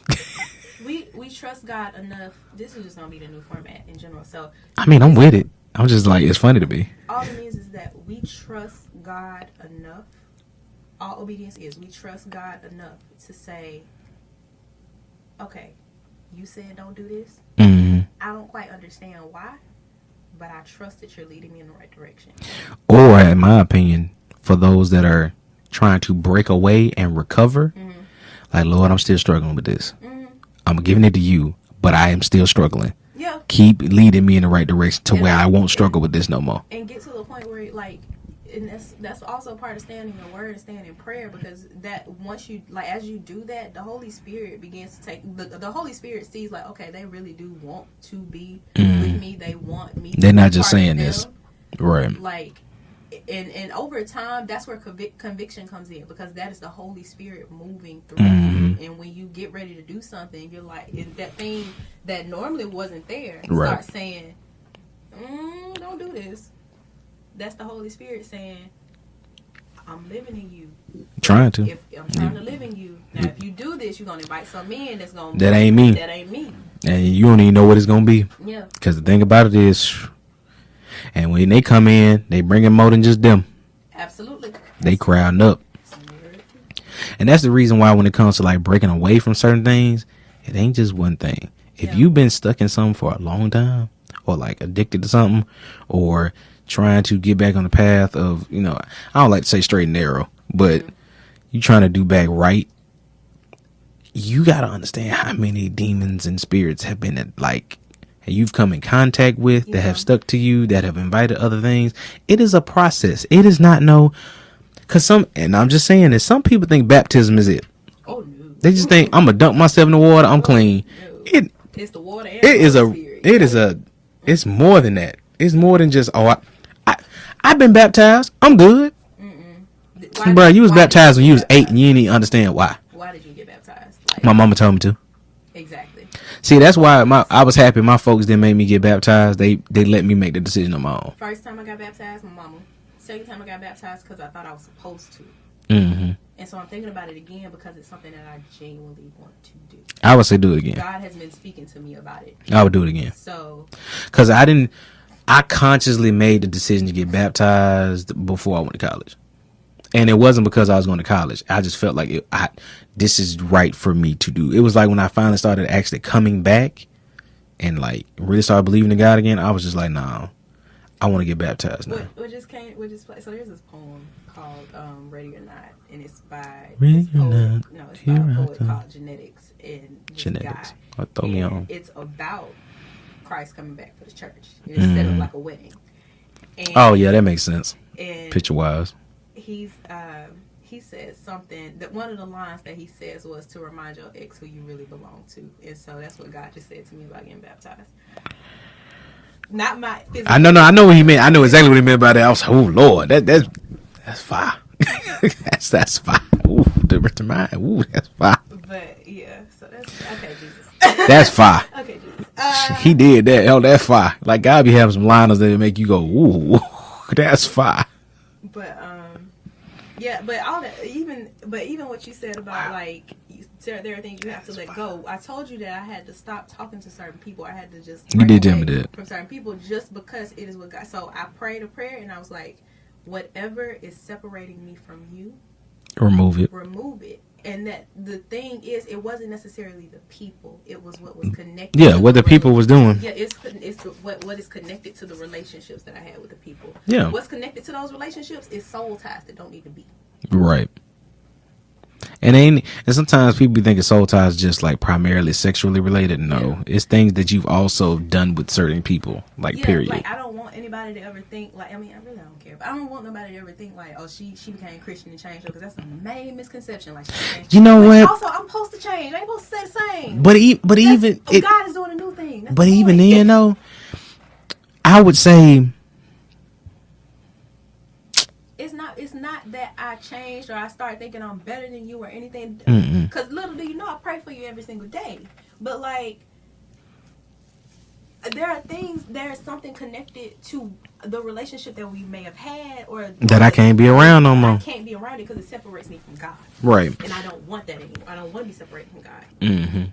we trust God enough. This is just going to be the new format in general. So I mean, I'm with it. I'm just like, it's funny to me. All it means is that we trust God enough. All obedience is we trust God enough to say, okay, you said don't do this. Mm-hmm. I don't quite understand why, but I trust that you're leading me in the right direction. Or, in my opinion, for those that are trying to break away and recover, like, Lord, I'm still struggling with this. I'm giving it to you, but I am still struggling. Yeah. Keep leading me in the right direction to where I won't struggle with this no more. And get to the point where, like, and that's also part of standing in the Word and standing in prayer, because that once you, like, as you do that, the Holy Spirit begins to take, the Holy Spirit sees, like, okay, they really do want to be with me. They want me. They're not just saying this. Right. Like, and over time, that's where conviction comes in, because that is the Holy Spirit moving through you. And when you get ready to do something, you're like, that thing that normally wasn't there starts saying, don't do this. That's the Holy Spirit saying, I'm living in you. Trying to. If I'm trying to live in you. Now, if you do this, you're going to invite some in that's going to... That ain't me. That ain't me. And you don't even know what it's going to be. Yeah. Because the thing about it is, and when they come in, they bring in more than just them. Absolutely. They crowding up. And that's the reason why when it comes to, like, breaking away from certain things, it ain't just one thing. If you've been stuck in something for a long time, or, like, addicted to something, or trying to get back on the path of, I don't like to say straight and narrow, but you trying to do back right, you got to understand how many demons and spirits have been, like, you've come in contact with, that have stuck to you, that have invited other things. It is a process. It is not because and I'm just saying this, some people think baptism is it. Oh, no. They just think, I'm going to dunk myself in the water, I'm clean. No. It's the water and the spirit. It's more than that. It's more than just, I've been baptized. I'm good. Bro, you was baptized when you was 8 and you didn't even understand why. Why did you get baptized? Like, my mama told me to. Exactly. See, that's why I was happy my folks didn't make me get baptized. They let me make the decision on my own. First time I got baptized, my mama. Second time I got baptized because I thought I was supposed to. Mm-hmm. And so I'm thinking about it again because it's something that I genuinely want to do. I would say do it again. God has been speaking to me about it. I would do it again. So. Because I consciously made the decision to get baptized before I went to college. And it wasn't because I was going to college. I just felt like this is right for me to do. It was like when I finally started actually coming back and, like, really started believing in God again, I was just like, nah, I want to get baptized now. So there's this poem called Ready or Not, and it's by Ready or Not. No, it's by a poet called Genetics. And this Genetics. Guy. Throw me on. It's about Christ coming back for the church. It's set up like a wedding. And, oh, yeah, that makes sense. Picture-wise. He said something that one of the lines that he says was to remind your ex who you really belong to. And so that's what God just said to me about getting baptized. not my physical. I know what he meant. I know exactly what he meant by that. I was like, oh Lord, that's fire. that's fire. Ooh, the mind. Ooh, that's fire. But yeah, so that's okay, Jesus. That's fire. Okay, Jesus. He did that. Oh, that's fire. Like God be having some liners that make you go, ooh, that's fire. But yeah, but all that, even what you said about like there are things you have to let go. I told you that I had to stop talking to certain people. I had to just you did tell me that from certain people just because it is what God. So I prayed a prayer and I was like, whatever is separating me from you, remove it. And that the thing is, it wasn't necessarily the people; it was what was connected. Yeah, what the people was doing. Yeah, it's what is connected to the relationships that I had with the people. Yeah, what's connected to those relationships is soul ties that don't need to be. Right. And sometimes people be thinking soul ties just like primarily sexually related. No, it's things that you've also done with certain people. Like period. Like I don't want anybody to ever think like. I mean, I really don't care, but I don't want nobody to ever think like, oh, she became Christian and changed her, because that's a main misconception. Like, you know what? Also, I'm supposed to change. I ain't supposed to stay the same. But even God is doing a new thing. That's but even then, though, I would say. It's not that I changed or I started thinking I'm better than you or anything. Because little do you know, I pray for you every single day. But like, there's something connected to the relationship that we may have had or that I can't be around no more. I can't be around it because it separates me from God. Right. And I don't want that anymore. I don't want to be separated from God. Mm-hmm.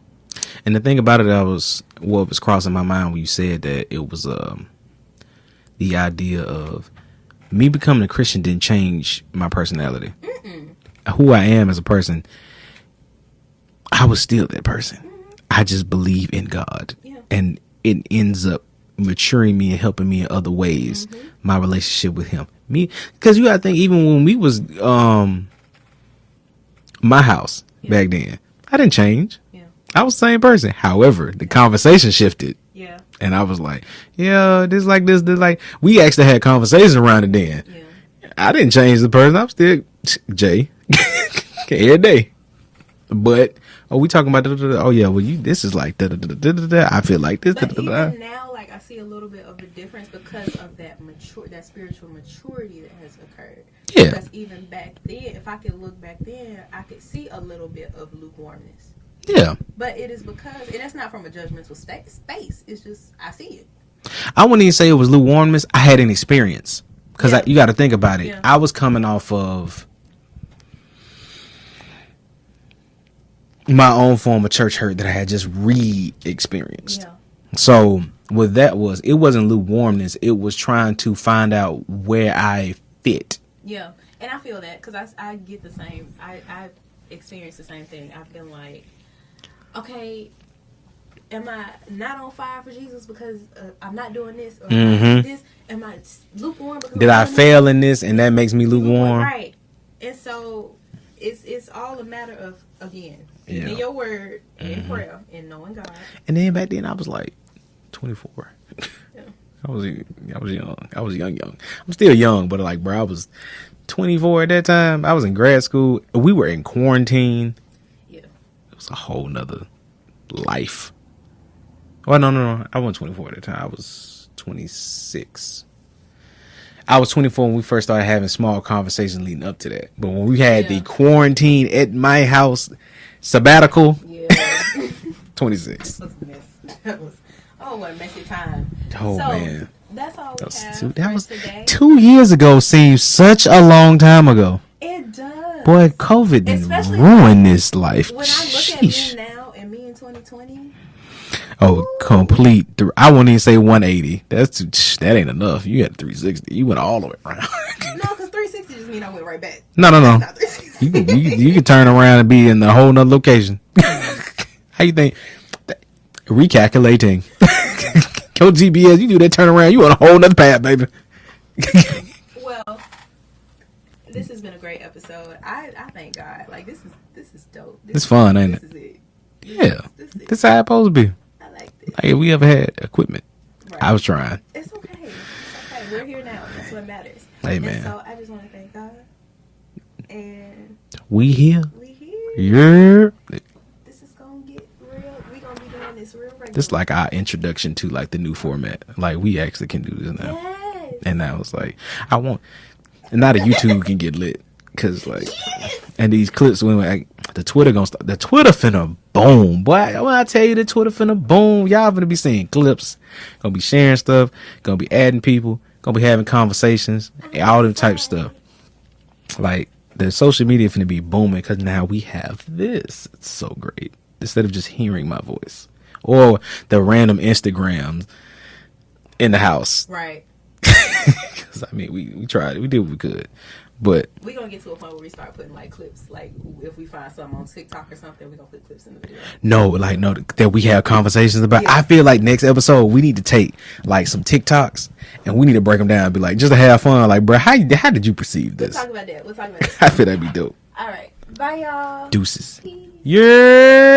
And the thing about it, what was crossing my mind when you said that, it was the idea of me becoming a Christian didn't change my personality. Who I am as a person, I was still that person. I just believe in God. Yeah. And it ends up maturing me and helping me in other ways. My relationship with him. Because you gotta think, even when we was my house back then, I didn't change. Yeah. I was the same person. However, the conversation shifted. Yeah. And I was like, yeah, this like. We actually had conversations around it then. Yeah. I didn't change the person. I'm still Jay. Every day. But we talking about oh yeah, well this is like I feel like this. But even now, like I see a little bit of a difference because of that spiritual maturity that has occurred. Yeah. Because even back then, if I could look back then, I could see a little bit of lukewarmness. Yeah. But it is because, and that's not from a judgmental space. It's just, I see it. I wouldn't even say it was lukewarmness. I had an experience. Because you got to think about it. Yeah. I was coming off of my own form of church hurt that I had just re-experienced. Yeah. So what that was, it wasn't lukewarmness. It was trying to find out where I fit. Yeah. And I feel that because I get the same. I've experienced the same thing. I've been like, okay, am I not on fire for Jesus because I'm not doing this? Or am I this? Am I lukewarm? Because did I fail in this and that makes me lukewarm? Right. And so it's all a matter of, again, in your word, in prayer, and knowing God. And then back then I was like 24. Yeah. I was young. I was young. I'm still young, but like, bro, I was 24 at that time. I was in grad school. We were in quarantine. It was a whole nother life. Oh, no. I wasn't 24 at the time. I was 26. I was 24 when we first started having small conversations leading up to that. But when we had the quarantine at my house sabbatical, 26. What a messy time. Oh, man. That's all we have that was today. 2 years ago. Seems such a long time ago. It does. Boy, COVID didn't ruin this life. When I look at me now and me in 2020. Oh, complete. I won't even say 180. That ain't enough. You got 360. You went all the way around. No, because 360 just mean I went right back. No. You can turn around and be in a whole nother location. How you think? Recalculating. Go GPS. You do that turn around. You on a whole nother path, baby. Well, this has been a great episode. I thank God. Like this is dope. It's fun, ain't it? This is it. Yeah. This is how it's supposed to be. I like this. Like if we ever had equipment. Right. I was trying. It's okay. We're here now. That's what matters. Amen. And so I just want to thank God. And we here. Yeah. This is gonna get real. We're gonna be doing this real regular. This is like our introduction to like the new format. Like we actually can do this now. Yes. And I was like, I want, and now the YouTube can get lit. Cause like, and these clips when like, the Twitter gonna start, the Twitter finna boom, boy. When I tell you the Twitter finna boom, y'all gonna be seeing clips, gonna be sharing stuff, gonna be adding people, gonna be having conversations, and all them type stuff. Like the social media finna be booming because now we have this. It's so great. Instead of just hearing my voice or the random Instagrams in the house, Right. Because I mean, we tried, we did what we could. But we're gonna get to a point where we start putting like clips, like if we find something on TikTok or something, we're gonna put clips in the video. No, that we have conversations about. Yeah. I feel like next episode we need to take like some TikToks and we need to break them down and be like, just to have fun. Like, bro, how did you perceive this? We'll talk about that. I feel that'd be dope. All right. Bye, y'all. Deuces. Peace. Yeah.